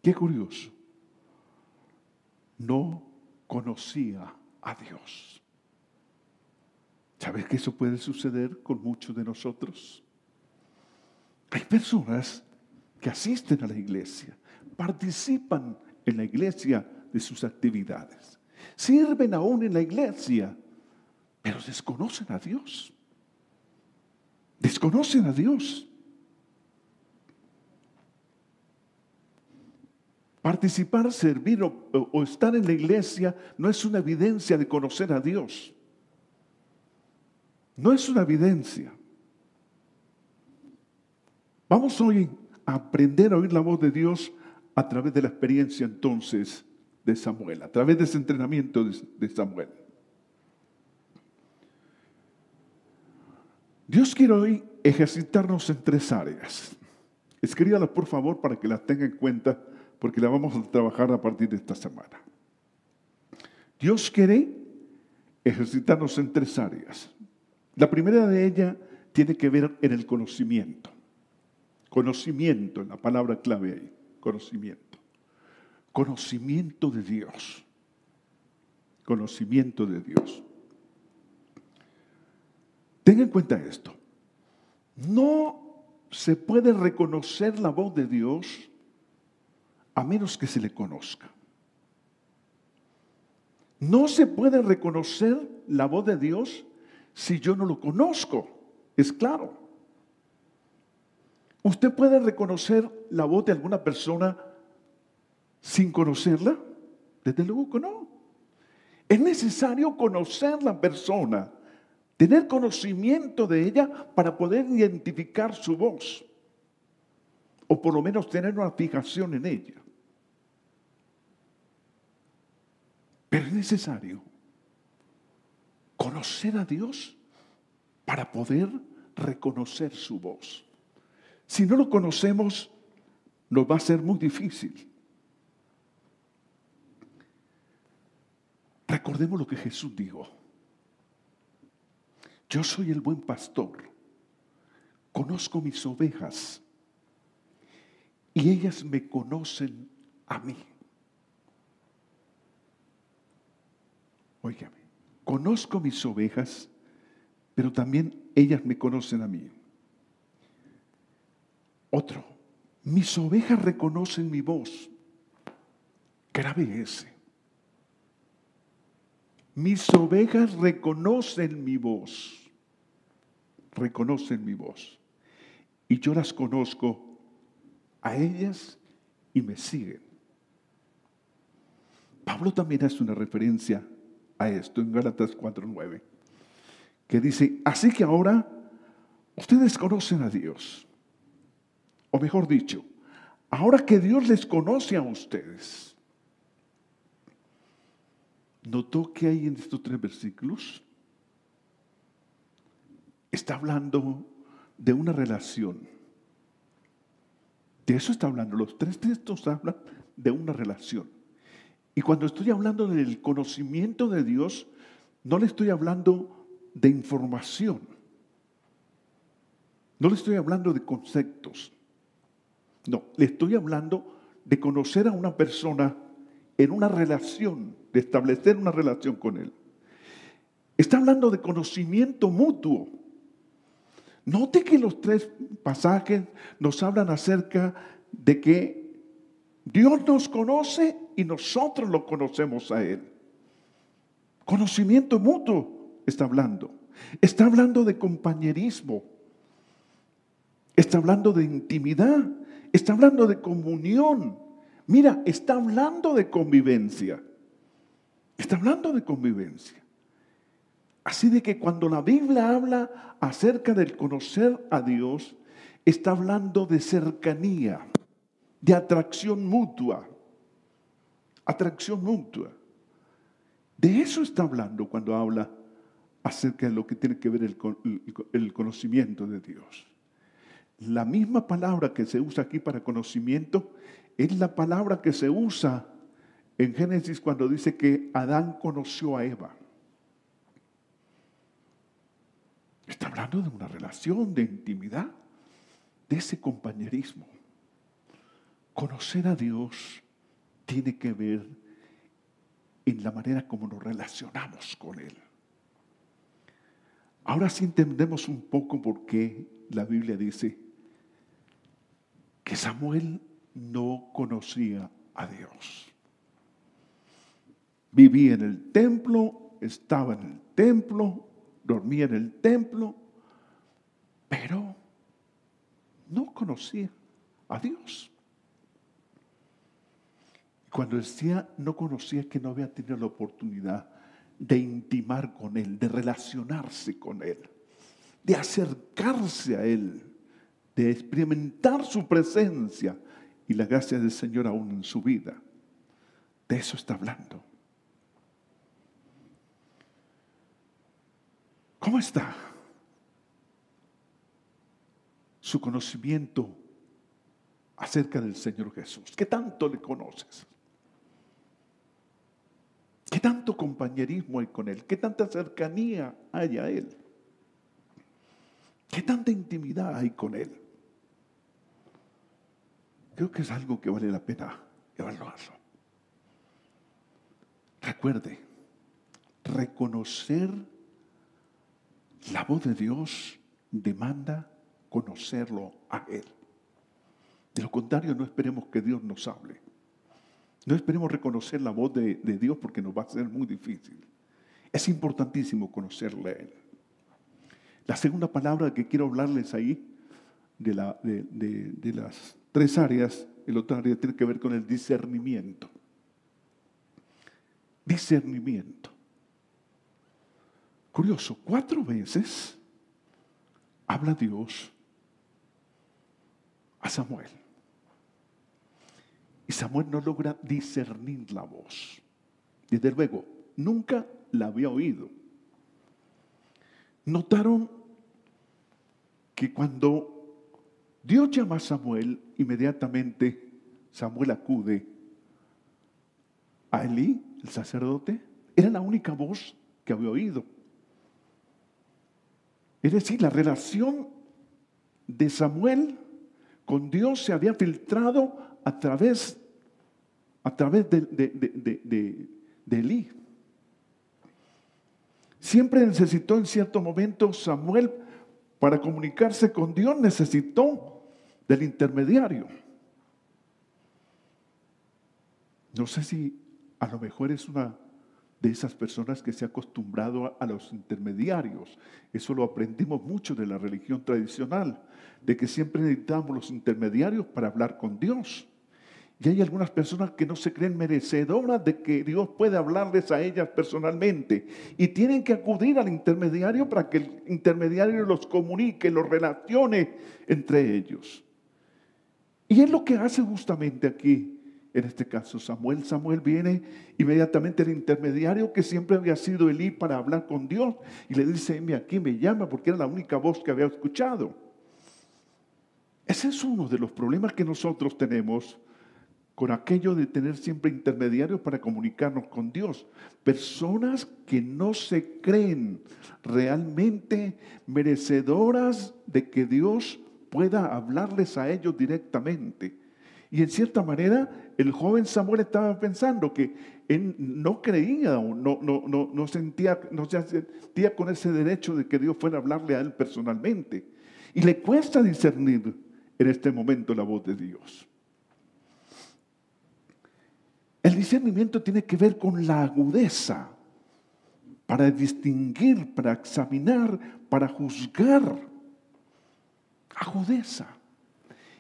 Qué curioso. No conocía a Dios. ¿Sabes que eso puede suceder con muchos de nosotros? Hay personas que asisten a la iglesia, participan en la iglesia de sus actividades, sirven aún en la iglesia, pero desconocen a Dios. Desconocen a Dios. Participar, servir o estar en la iglesia no es una evidencia de conocer a Dios. No es una evidencia. Vamos hoy a aprender a oír la voz de Dios a través de la experiencia entonces de Samuel, a través de ese entrenamiento de Samuel. Dios quiere hoy ejercitarnos en 3 áreas. Escríbalas por favor para que las tenga en cuenta, porque la vamos a trabajar a partir de esta semana. Dios quiere ejercitarnos en 3 áreas. La primera de ellas tiene que ver en el conocimiento. Conocimiento, la palabra clave ahí, conocimiento. Conocimiento de Dios. Conocimiento de Dios. Tenga en cuenta esto. No se puede reconocer la voz de Dios a menos que se le conozca. No se puede reconocer la voz de Dios si yo no lo conozco. Es claro. ¿Usted puede reconocer la voz de alguna persona sin conocerla? Desde luego que no. Es necesario conocer la persona, tener conocimiento de ella para poder identificar su voz, o por lo menos tener una fijación en ella. Pero es necesario conocer a Dios para poder reconocer su voz. Si no lo conocemos, nos va a ser muy difícil. Recordemos lo que Jesús dijo. Yo soy el buen pastor, conozco mis ovejas y ellas me conocen a mí. Óigame, conozco mis ovejas, pero también ellas me conocen a mí. Otro, mis ovejas reconocen mi voz. Grave ese. Mis ovejas reconocen mi voz. Reconocen mi voz. Y yo las conozco a ellas y me siguen. Pablo también hace una referencia a esto en Gálatas 4:9, que dice, así que ahora ustedes conocen a Dios. O mejor dicho, ahora que Dios les conoce a ustedes, ¿Notó que hay en estos 3 versículos? Está hablando de una relación. De eso está hablando. Los 3 textos hablan de una relación. Y cuando estoy hablando del conocimiento de Dios, no le estoy hablando de información. No le estoy hablando de conceptos. No, le estoy hablando de conocer a una persona en una relación, de establecer una relación con él. Está hablando de conocimiento mutuo. Note que los 3 pasajes nos hablan acerca de que Dios nos conoce y nosotros lo conocemos a Él. Conocimiento mutuo está hablando. Está hablando de compañerismo. Está hablando de intimidad. Está hablando de comunión. Mira, está hablando de convivencia. Está hablando de convivencia. Así de que cuando la Biblia habla acerca del conocer a Dios, está hablando de cercanía, de atracción mutua. Atracción mutua. De eso está hablando cuando habla acerca de lo que tiene que ver el conocimiento de Dios. La misma palabra que se usa aquí para conocimiento es la palabra que se usa en Génesis cuando dice que Adán conoció a Eva. Está hablando de una relación, de intimidad, de ese compañerismo. Conocer a Dios tiene que ver en la manera como nos relacionamos con Él. Ahora sí entendemos un poco por qué la Biblia dice que Samuel no conocía a Dios. Vivía en el templo, estaba en el templo, dormía en el templo, pero no conocía a Dios. Cuando decía no conocía, que no había tenido la oportunidad de intimar con Él, de relacionarse con Él, de acercarse a Él, de experimentar su presencia y la gracia del Señor aún en su vida. De eso está hablando. ¿Cómo está su conocimiento acerca del Señor Jesús? ¿Qué tanto le conoces? ¿Qué tanto compañerismo hay con Él? ¿Qué tanta cercanía hay a Él? ¿Qué tanta intimidad hay con Él? Creo que es algo que vale la pena evaluarlo. Recuerde, reconocer la voz de Dios demanda conocerlo a Él. De lo contrario, no esperemos que Dios nos hable. No esperemos reconocer la voz de Dios porque nos va a ser muy difícil. Es importantísimo conocerle a Él. La segunda palabra que quiero hablarles ahí, de las 3 áreas, el otro área tiene que ver con el discernimiento. Discernimiento. Curioso, 4 veces habla Dios a Samuel. Y Samuel no logra discernir la voz. Desde luego, nunca la había oído. Notaron que cuando Dios llama a Samuel, inmediatamente Samuel acude a Elí, el sacerdote. Era la única voz que había oído. Es decir, la relación de Samuel con Dios se había filtrado a través de Elí. Siempre necesitó en cierto momento Samuel, para comunicarse con Dios, necesitó del intermediario. No sé si a lo mejor es una de esas personas que se ha acostumbrado a los intermediarios. Eso lo aprendimos mucho de la religión tradicional, de que siempre necesitamos los intermediarios para hablar con Dios. Y hay algunas personas que no se creen merecedoras de que Dios pueda hablarles a ellas personalmente. Y tienen que acudir al intermediario para que el intermediario los comunique, los relacione entre ellos. Y es lo que hace justamente aquí en este caso Samuel. Samuel viene inmediatamente el intermediario que siempre había sido Elí para hablar con Dios y le dice: "Heme aquí", me llama, porque era la única voz que había escuchado. Ese es uno de los problemas que nosotros tenemos con aquello de tener siempre intermediarios para comunicarnos con Dios. Personas que no se creen realmente merecedoras de que Dios pueda hablarles a ellos directamente. Y en cierta manera, el joven Samuel estaba pensando que él no creía o no se sentía con ese derecho de que Dios fuera a hablarle a él personalmente. Y le cuesta discernir en este momento la voz de Dios. El discernimiento tiene que ver con la agudeza para distinguir, para examinar, para juzgar. Agudeza.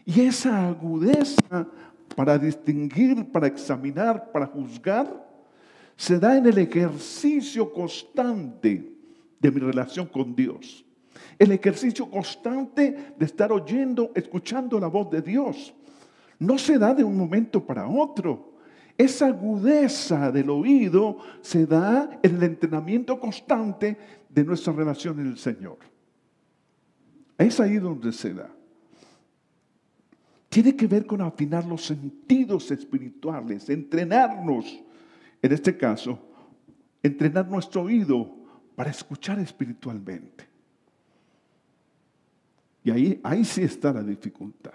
Y esa agudeza para distinguir, para examinar, para juzgar, se da en el ejercicio constante de mi relación con Dios. El ejercicio constante de estar oyendo, escuchando la voz de Dios. No se da de un momento para otro. Esa agudeza del oído se da en el entrenamiento constante de nuestra relación en el Señor. Es ahí donde se da. Tiene que ver con afinar los sentidos espirituales, entrenarnos, en este caso, entrenar nuestro oído para escuchar espiritualmente. Y ahí sí está la dificultad.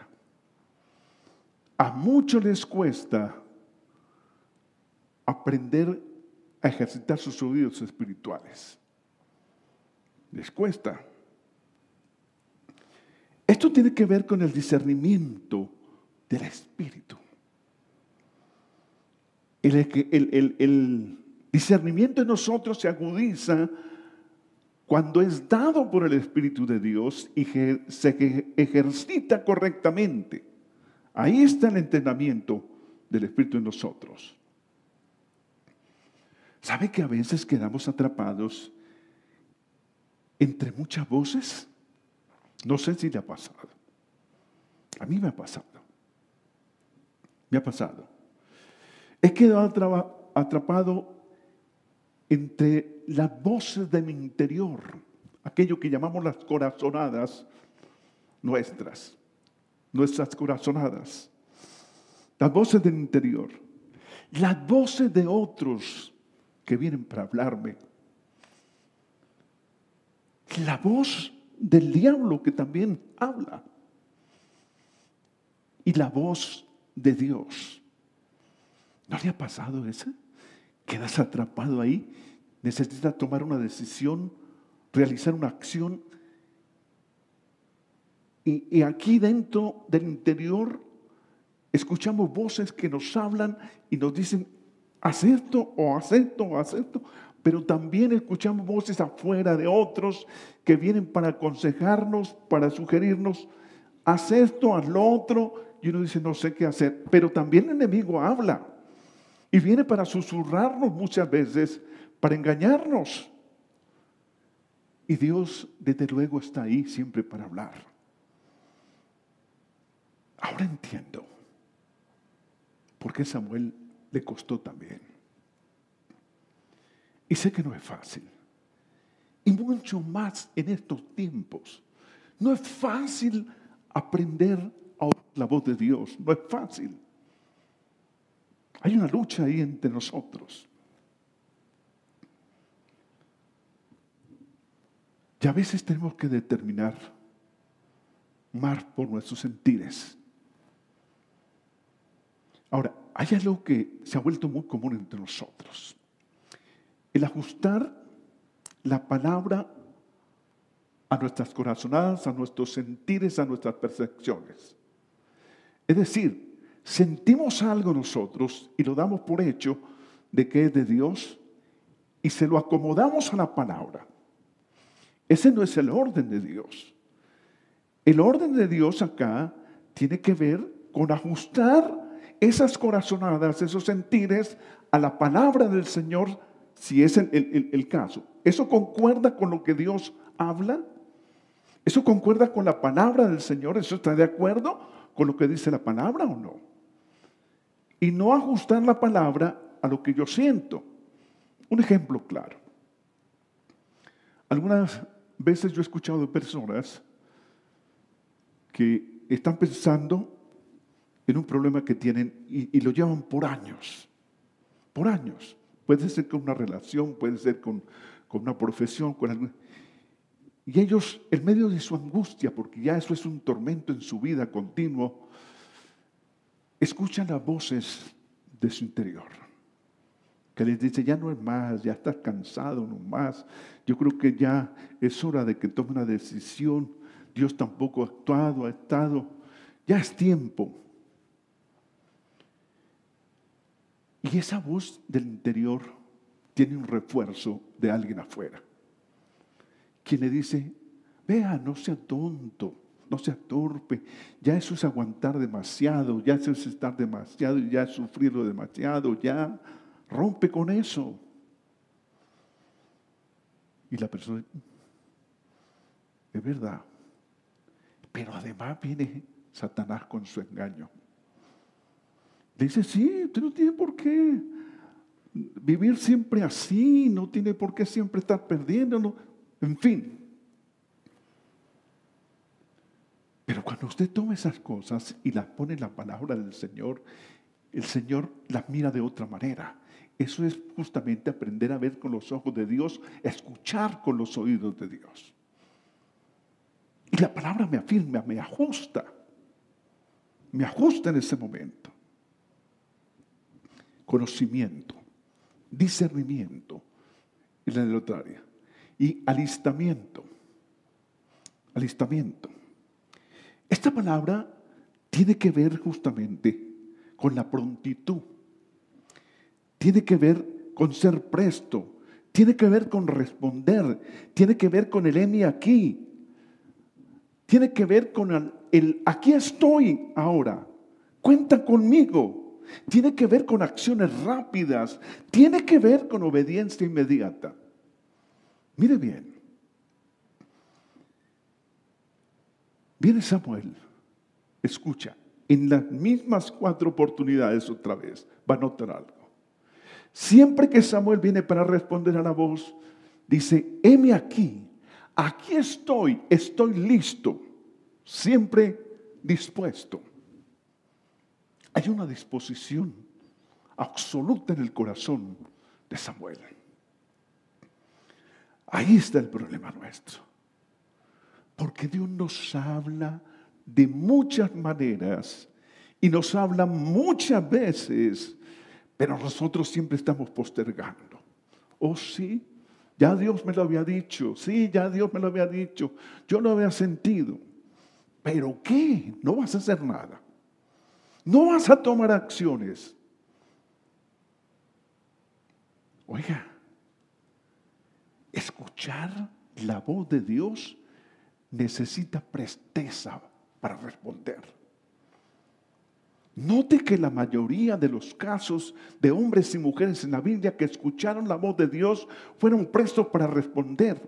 A muchos les cuesta aprender a ejercitar sus oídos espirituales. Les cuesta. Esto tiene que ver con el discernimiento del Espíritu. El discernimiento en nosotros se agudiza cuando es dado por el Espíritu de Dios y se ejercita correctamente. Ahí está el entrenamiento del Espíritu en nosotros. ¿Sabe que a veces quedamos atrapados entre muchas voces? No sé si le ha pasado. A mí me ha pasado. Me ha pasado. He quedado atrapado entre las voces de mi interior, aquello que llamamos las corazonadas nuestras corazonadas, las voces del interior, las voces de otros que vienen para hablarme, la voz del diablo que también habla y la voz de Dios. ¿No le ha pasado eso? Quedas atrapado ahí, necesitas tomar una decisión, realizar una acción y aquí dentro del interior escuchamos voces que nos hablan y nos dicen: haz esto o haz esto o haz esto. Pero también escuchamos voces afuera de otros que vienen para aconsejarnos, para sugerirnos: haz esto, haz lo otro. Y uno dice: no sé qué hacer. Pero también el enemigo habla y viene para susurrarnos muchas veces, para engañarnos. Y Dios, desde luego, está ahí siempre para hablar. Ahora entiendo por qué a Samuel le costó también. Y sé que no es fácil. Y mucho más en estos tiempos. No es fácil aprender a oír la voz de Dios. No es fácil. Hay una lucha ahí entre nosotros. Y a veces tenemos que determinar más por nuestros sentires. Ahora, hay algo que se ha vuelto muy común entre nosotros. El ajustar la palabra a nuestras corazonadas, a nuestros sentires, a nuestras percepciones. Es decir, sentimos algo nosotros y lo damos por hecho de que es de Dios y se lo acomodamos a la palabra. Ese no es el orden de Dios. El orden de Dios acá tiene que ver con ajustar esas corazonadas, esos sentires a la palabra del Señor, si es el caso. ¿Eso concuerda con lo que Dios habla? ¿Eso concuerda con la palabra del Señor? ¿Eso está de acuerdo con lo que dice la palabra o no? y no ajustar la palabra a lo que yo siento. Un ejemplo claro. Algunas veces yo he escuchado de personas que están pensando en un problema que tienen y lo llevan por años. Por años. Puede ser con una relación, puede ser con una profesión, con algo. Y ellos, en medio de su angustia, porque ya eso es un tormento en su vida continuo, escuchan las voces de su interior, que les dice, ya no es más, ya estás cansado, no más. Yo creo que ya es hora de que tome una decisión. Dios tampoco ha actuado, ha estado. Ya es tiempo. Y esa voz del interior tiene un refuerzo de alguien afuera, quien le dice, vea, no sea tonto, no sea torpe, ya eso es aguantar demasiado, ya eso es estar demasiado, ya es sufrirlo demasiado, ya rompe con eso. Y la persona, es verdad, pero además viene Satanás con su engaño. Le dice, sí, usted no tiene por qué vivir siempre así, no tiene por qué siempre estar perdiendo, no. En fin. Pero cuando usted toma esas cosas y las pone en la palabra del Señor, el Señor las mira de otra manera. Eso es justamente aprender a ver con los ojos de Dios, a escuchar con los oídos de Dios. Y la palabra me afirma, me ajusta en ese momento. Conocimiento, discernimiento, y la de la otra área. Y alistamiento. Esta palabra tiene que ver justamente con la prontitud. Tiene que ver con ser presto. Tiene que ver con responder. Tiene que ver con el heme aquí. Tiene que ver con el aquí estoy ahora. Cuenta conmigo. Tiene que ver con acciones rápidas. Tiene que ver con obediencia inmediata. Mire bien. Viene Samuel. Escucha. En las mismas 4 oportunidades otra vez. Va a notar algo. Siempre que Samuel viene para responder a la voz, dice, heme aquí. Aquí estoy listo. Siempre dispuesto. Hay una disposición absoluta en el corazón de Samuel. Ahí está el problema nuestro. Porque Dios nos habla de muchas maneras y nos habla muchas veces, pero nosotros siempre estamos postergando. Oh, sí, ya Dios me lo había dicho. Sí, ya Dios me lo había dicho. Yo lo había sentido. ¿Pero qué? No vas a hacer nada. No vas a tomar acciones. Oiga, escuchar la voz de Dios necesita presteza para responder. Note que la mayoría de los casos de hombres y mujeres en la Biblia que escucharon la voz de Dios fueron prestos para responder.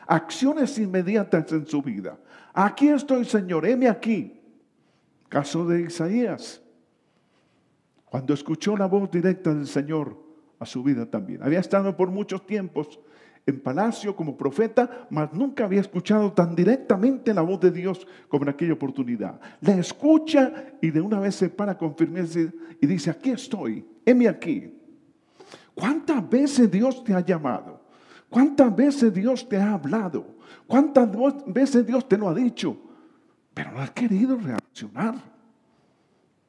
Acciones inmediatas en su vida. Aquí estoy, Señor, heme aquí. Caso de Isaías. Cuando escuchó la voz directa del Señor a su vida también. Había estado por muchos tiempos en palacio como profeta, mas nunca había escuchado tan directamente la voz de Dios como en aquella oportunidad. La escucha y de una vez se para con firmeza y dice, aquí estoy, heme aquí. ¿Cuántas veces Dios te ha llamado? ¿Cuántas veces Dios te ha hablado? ¿Cuántas veces Dios te lo ha dicho? Pero no has querido reaccionar.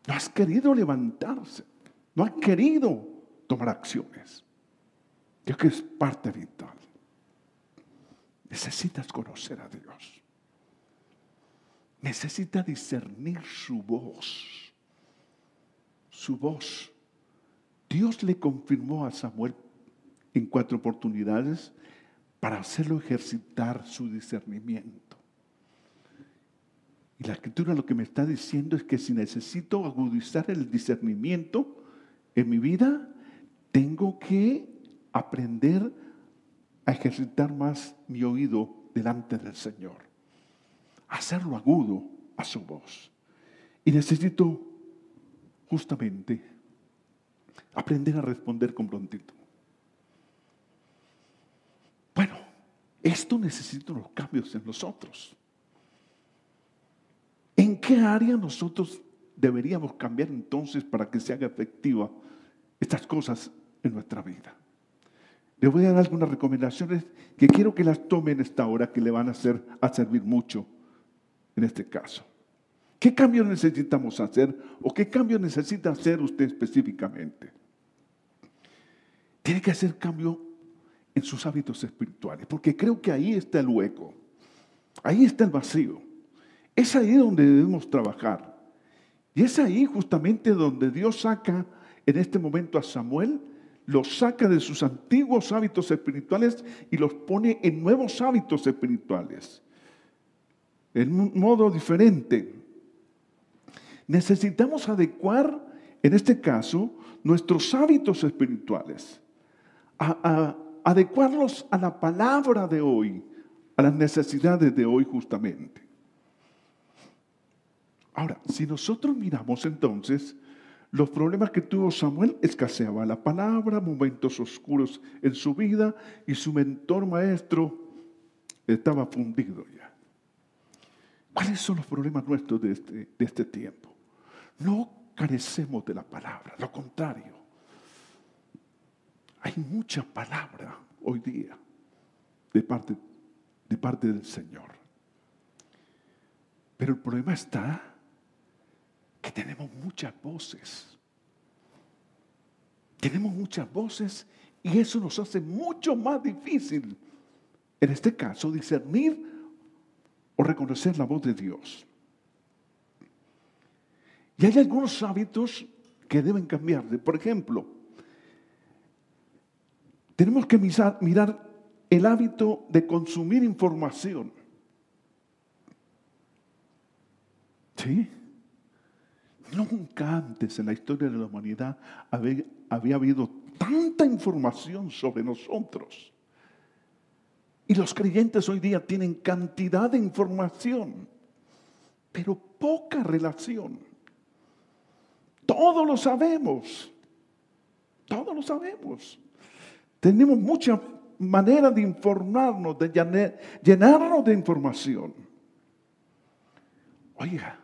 No has querido levantarse. No has querido tomar acciones. Creo que es parte vital. Necesitas conocer a Dios. Necesitas discernir su voz. Su voz. Dios le confirmó a Samuel en 4 oportunidades para hacerlo ejercitar su discernimiento. Y la Escritura lo que me está diciendo es que si necesito agudizar el discernimiento en mi vida, tengo que aprender a ejercitar más mi oído delante del Señor. Hacerlo agudo a su voz. Y necesito justamente Aprender a responder con prontitud. Bueno, esto necesita unos cambios en nosotros. ¿En qué área nosotros deberíamos cambiar entonces para que se haga efectiva estas cosas en nuestra vida? Les voy a dar algunas recomendaciones que quiero que las tomen esta hora, que le van a servir mucho en este caso. ¿Qué cambios necesitamos hacer o qué cambios necesita hacer usted específicamente? Tiene que hacer cambio en sus hábitos espirituales, porque creo que ahí está el hueco, ahí está el vacío. Es ahí donde debemos trabajar. Y es ahí justamente donde Dios saca en este momento a Samuel, los saca de sus antiguos hábitos espirituales y los pone en nuevos hábitos espirituales. En un modo diferente. Necesitamos adecuar, en este caso, nuestros hábitos espirituales. Adecuarlos a la palabra de hoy, a las necesidades de hoy justamente. Ahora, si nosotros miramos entonces, los problemas que tuvo Samuel, escaseaba la palabra, momentos oscuros en su vida y su mentor maestro estaba fundido ya. ¿Cuáles son los problemas nuestros de este tiempo? No carecemos de la palabra, lo contrario. Hay mucha palabra hoy día de parte del Señor. Pero el problema está que tenemos muchas voces. Tenemos muchas voces y eso nos hace mucho más difícil, en este caso, discernir o reconocer la voz de Dios. Y hay algunos hábitos que deben cambiarse. Por ejemplo, tenemos que mirar el hábito de consumir información. ¿Sí? Nunca antes en la historia de la humanidad había habido tanta información sobre nosotros. Y los creyentes hoy día tienen cantidad de información, pero poca relación. Todos lo sabemos. Todos lo sabemos. Tenemos mucha manera de informarnos, de llenarnos de información. Oiga,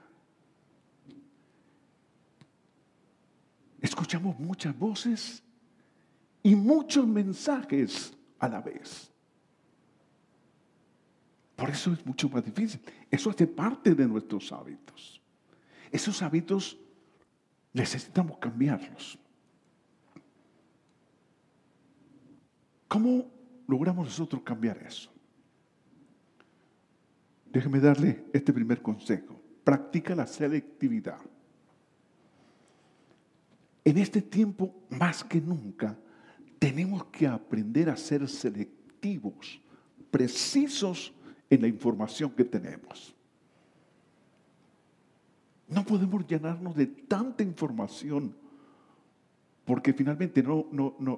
escuchamos muchas voces y muchos mensajes a la vez. Por eso es mucho más difícil. Eso hace parte de nuestros hábitos. Esos hábitos necesitamos cambiarlos. ¿Cómo logramos nosotros cambiar eso? Déjeme darle este primer consejo. Practica la selectividad. En este tiempo, más que nunca, tenemos que aprender a ser selectivos, precisos en la información que tenemos. No podemos llenarnos de tanta información porque finalmente no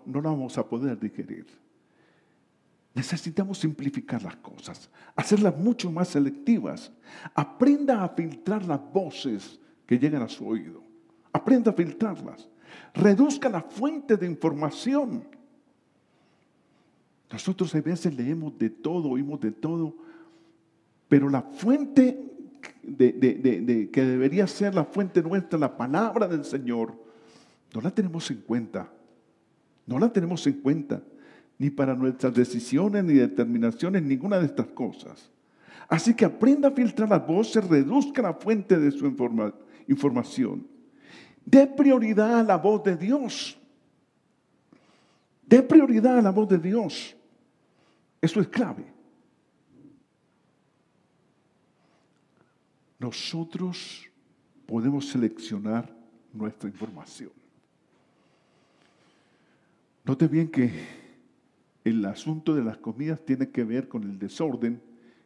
la vamos a poder digerir. Necesitamos simplificar las cosas, hacerlas mucho más selectivas. Aprenda a filtrar las voces que llegan a su oído. Aprenda a filtrarlas. Reduzca la fuente de información. Nosotros a veces leemos de todo, oímos de todo, pero la fuente que debería ser la fuente nuestra, la palabra del Señor, no la tenemos en cuenta. No la tenemos en cuenta, ni para nuestras decisiones, ni determinaciones, ninguna de estas cosas. Así que aprenda a filtrar las voces, reduzca la fuente de su información. Dé prioridad a la voz de Dios. Dé prioridad a la voz de Dios. Eso es clave. Nosotros podemos seleccionar nuestra información. Note bien que el asunto de las comidas tiene que ver con el desorden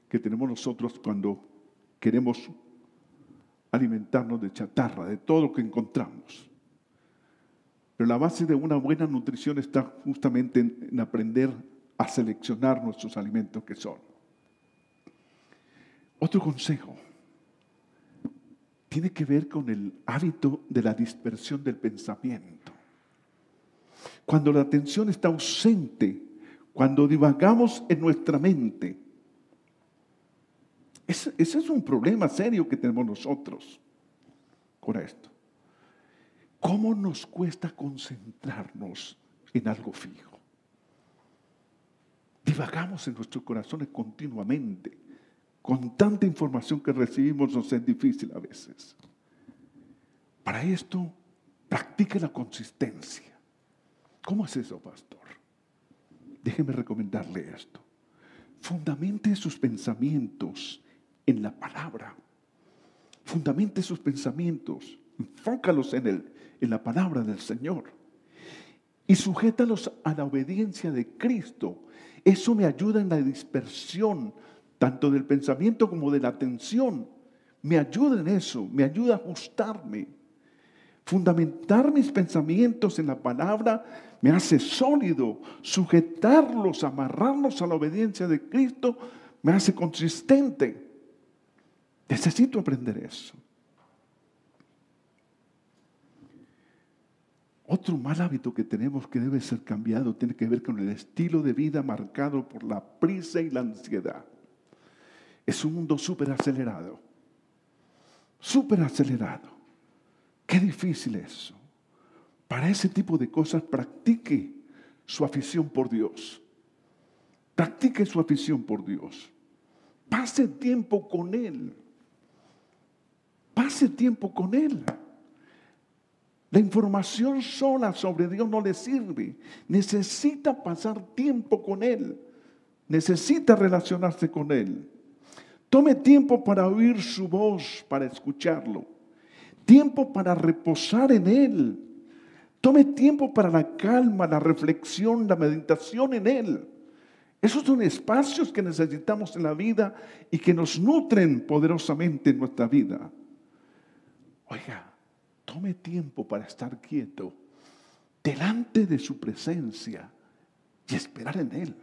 que tenemos nosotros cuando queremos alimentarnos de chatarra, de todo lo que encontramos. Pero la base de una buena nutrición está justamente en aprender a seleccionar nuestros alimentos que son. Otro consejo tiene que ver con el hábito de la dispersión del pensamiento. cuando la atención está ausente, cuando divagamos en nuestra mente. Ese es un problema serio que tenemos nosotros con esto. ¿Cómo nos cuesta concentrarnos en algo fijo? Divagamos en nuestros corazones continuamente. Con tanta información que recibimos nos es difícil a veces. Para esto, practique la consistencia. ¿Cómo es eso, pastor? Déjeme recomendarle esto. Fundamente sus pensamientos en la palabra. Fundamente sus pensamientos. Enfócalos en la palabra del Señor. Y sujétalos a la obediencia de Cristo. Eso me ayuda en la dispersión, tanto del pensamiento como de la atención. Me ayuda en eso, me ayuda a ajustarme. Fundamentar mis pensamientos en la palabra me hace sólido. Sujetarlos, amarrarlos a la obediencia de Cristo me hace consistente. Necesito aprender eso. Otro mal hábito que tenemos que debe ser cambiado tiene que ver con el estilo de vida marcado por la prisa y la ansiedad. Es un mundo súper acelerado. Súper acelerado. Qué difícil eso. Para ese tipo de cosas, practique su afición por Dios. Practique su afición por Dios. Pase tiempo con Él. Pase tiempo con Él. La información sola sobre Dios no le sirve. Necesita pasar tiempo con Él. Necesita relacionarse con Él. Tome tiempo para oír su voz, para escucharlo. Tiempo para reposar en Él. Tome tiempo para la calma, la reflexión, la meditación en Él. Esos son espacios que necesitamos en la vida y que nos nutren poderosamente en nuestra vida. Oiga, tome tiempo para estar quieto delante de su presencia y esperar en Él.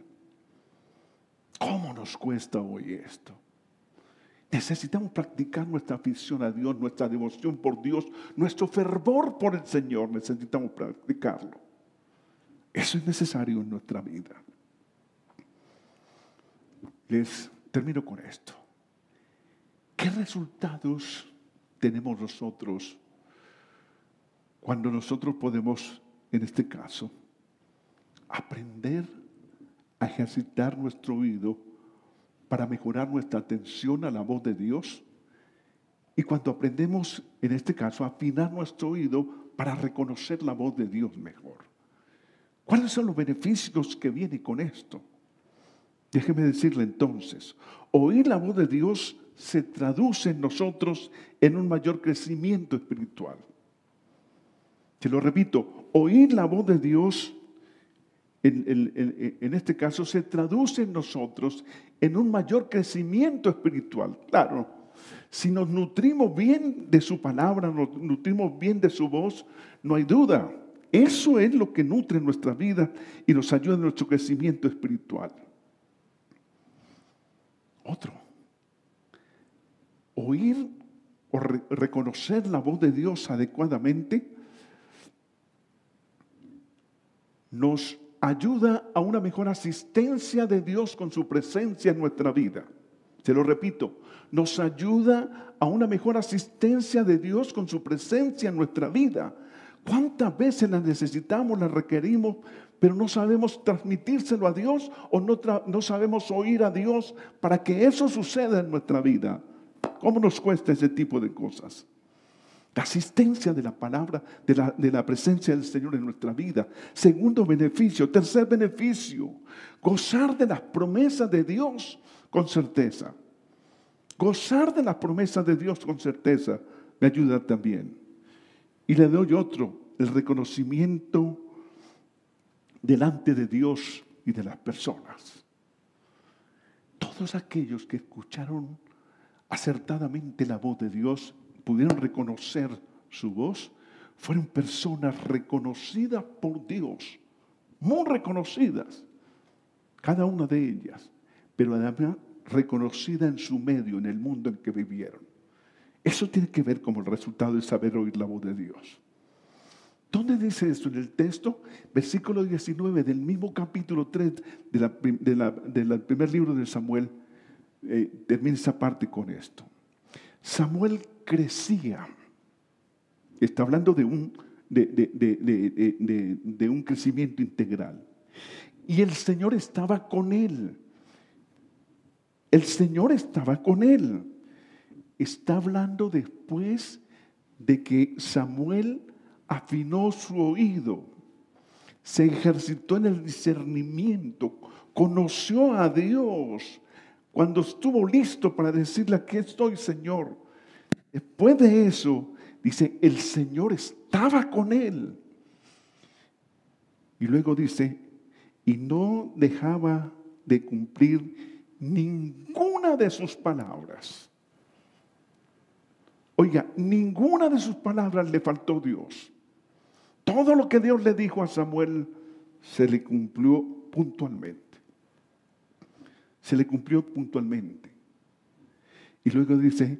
¿Cómo nos cuesta hoy esto? Necesitamos practicar nuestra afición a Dios, nuestra devoción por Dios, nuestro fervor por el Señor. Necesitamos practicarlo. Eso es necesario en nuestra vida. Les termino con esto. ¿Qué resultados tenemos nosotros cuando nosotros podemos, en este caso, aprender a ejercitar nuestro oído para mejorar nuestra atención a la voz de Dios? Y cuando aprendemos, en este caso, a afinar nuestro oído para reconocer la voz de Dios mejor. ¿Cuáles son los beneficios que vienen con esto? Déjeme decirle entonces, oír la voz de Dios se traduce en nosotros en un mayor crecimiento espiritual. Te lo repito, oír la voz de Dios en este caso se traduce en nosotros en un mayor crecimiento espiritual. Claro, si nos nutrimos bien de su palabra, nos nutrimos bien de su voz, no hay duda. Eso es lo que nutre nuestra vida y nos ayuda en nuestro crecimiento espiritual. Otro, oír o reconocer la voz de Dios adecuadamente nos ayuda a una mejor asistencia de Dios con su presencia en nuestra vida. Se lo repito, nos ayuda a una mejor asistencia de Dios con su presencia en nuestra vida. ¿Cuántas veces la necesitamos, la requerimos, pero no sabemos transmitírselo a Dios o no sabemos oír a Dios para que eso suceda en nuestra vida? ¿Cómo nos cuesta ese tipo de cosas? La asistencia de la palabra, de la presencia del Señor en nuestra vida. Segundo beneficio. Tercer beneficio. Gozar de las promesas de Dios con certeza. Gozar de las promesas de Dios con certeza me ayuda también. Y le doy otro, el reconocimiento delante de Dios y de las personas. Todos aquellos que escucharon acertadamente la voz de Dios, pudieron reconocer su voz, fueron personas reconocidas por Dios, muy reconocidas, cada una de ellas, pero además reconocida en su medio, en el mundo en que vivieron. Eso tiene que ver como el resultado de saber oír la voz de Dios. ¿Dónde dice esto en el texto? Versículo 19 del mismo capítulo 3 del primer libro de Samuel. Termina esa parte con esto. Samuel crecía. Está hablando de un crecimiento integral. Y el Señor estaba con él. El Señor estaba con él. Está hablando después de que Samuel afinó su oído, se ejercitó en el discernimiento, conoció a Dios. Cuando estuvo listo para decirle: aquí estoy, Señor. Después de eso, dice, el Señor estaba con él. Y luego dice, y no dejaba de cumplir ninguna de sus palabras. Oiga, ninguna de sus palabras le faltó a Dios. Todo lo que Dios le dijo a Samuel se le cumplió puntualmente. Se le cumplió puntualmente. Y luego dice,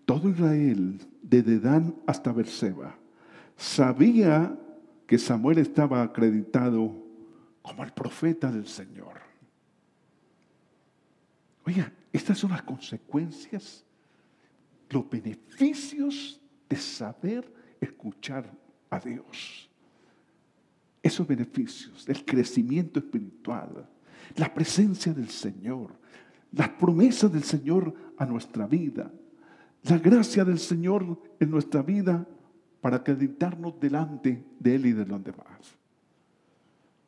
todo Israel, desde Dan hasta Berseba, sabía que Samuel estaba acreditado como el profeta del Señor. Oiga, estas son las consecuencias, los beneficios de saber escuchar a Dios. Esos beneficios, el crecimiento espiritual, la presencia del Señor, las promesas del Señor a nuestra vida, la gracia del Señor en nuestra vida para acreditarnos delante de Él y de los demás.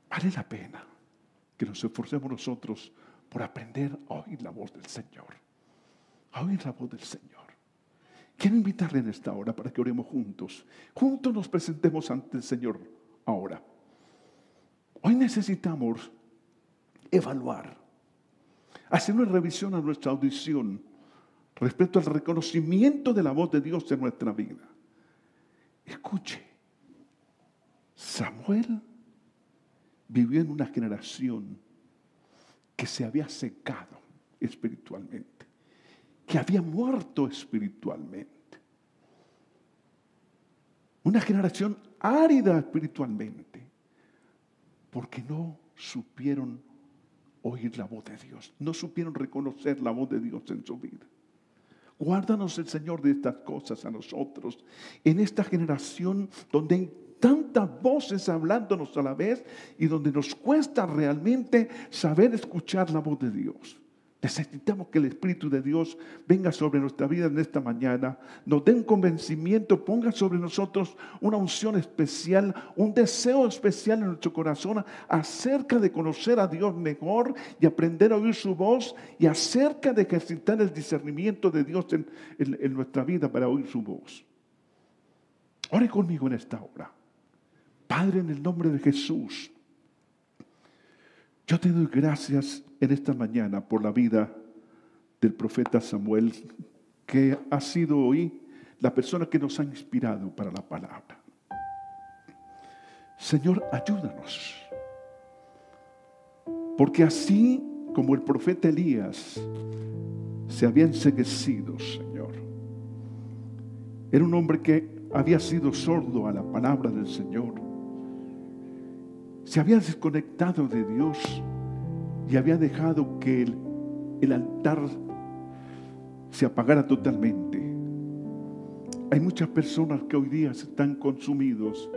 Vale la pena que nos esforcemos nosotros por aprender a oír la voz del Señor. A oír la voz del Señor. Quiero invitarle en esta hora para que oremos juntos. Juntos nos presentemos ante el Señor ahora. Hoy necesitamos evaluar, hacer una revisión a nuestra audición respecto al reconocimiento de la voz de Dios en nuestra vida. Escuche, Samuel vivió en una generación que se había secado espiritualmente, que había muerto espiritualmente. Una generación árida espiritualmente, porque no supieron oír la voz de Dios, no supieron reconocer la voz de Dios en su vida. Guárdanos el Señor de estas cosas a nosotros, en esta generación donde hay tantas voces hablándonos a la vez y donde nos cuesta realmente saber escuchar la voz de Dios. Necesitamos que el Espíritu de Dios venga sobre nuestra vida en esta mañana, nos dé un convencimiento, ponga sobre nosotros una unción especial, un deseo especial en nuestro corazón acerca de conocer a Dios mejor y aprender a oír su voz, y acerca de ejercitar el discernimiento de Dios en nuestra vida para oír su voz. Ore conmigo en esta hora. Padre, en el nombre de Jesús, yo te doy gracias en esta mañana por la vida del profeta Samuel, que ha sido hoy la persona que nos ha inspirado para la palabra. Señor, ayúdanos, porque así como el profeta Elías se había enceguecido, Señor, era un hombre que había sido sordo a la palabra del Señor, se había desconectado de Dios y había dejado que el altar se apagara totalmente. Hay muchas personas que hoy día están consumidos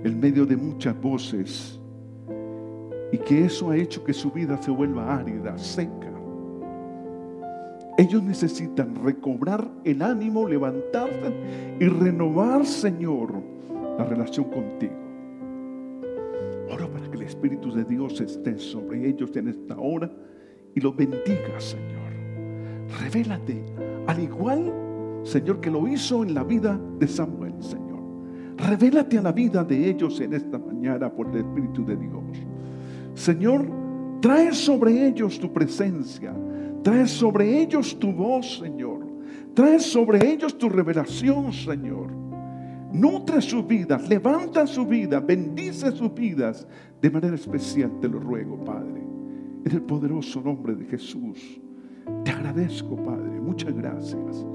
en medio de muchas voces, y que eso ha hecho que su vida se vuelva árida, seca. Ellos necesitan recobrar el ánimo, levantarse y renovar, Señor, la relación contigo. Oro para que el Espíritu de Dios esté sobre ellos en esta hora y los bendiga, Señor. Revélate, al igual, Señor, que lo hizo en la vida de Samuel, Señor. Revélate a la vida de ellos en esta mañana por el Espíritu de Dios. Señor, trae sobre ellos tu presencia, trae sobre ellos tu voz, Señor. Trae sobre ellos tu revelación, Señor. Nutre sus vidas, levanta su vida, bendice sus vidas de manera especial, te lo ruego, Padre. En el poderoso nombre de Jesús, te agradezco, Padre. Muchas gracias.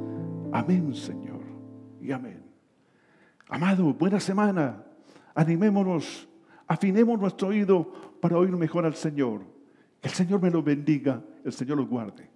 Amén, Señor. Y amén. Amado, buena semana. Animémonos, afinemos nuestro oído para oír mejor al Señor. Que el Señor me lo bendiga, el Señor los guarde.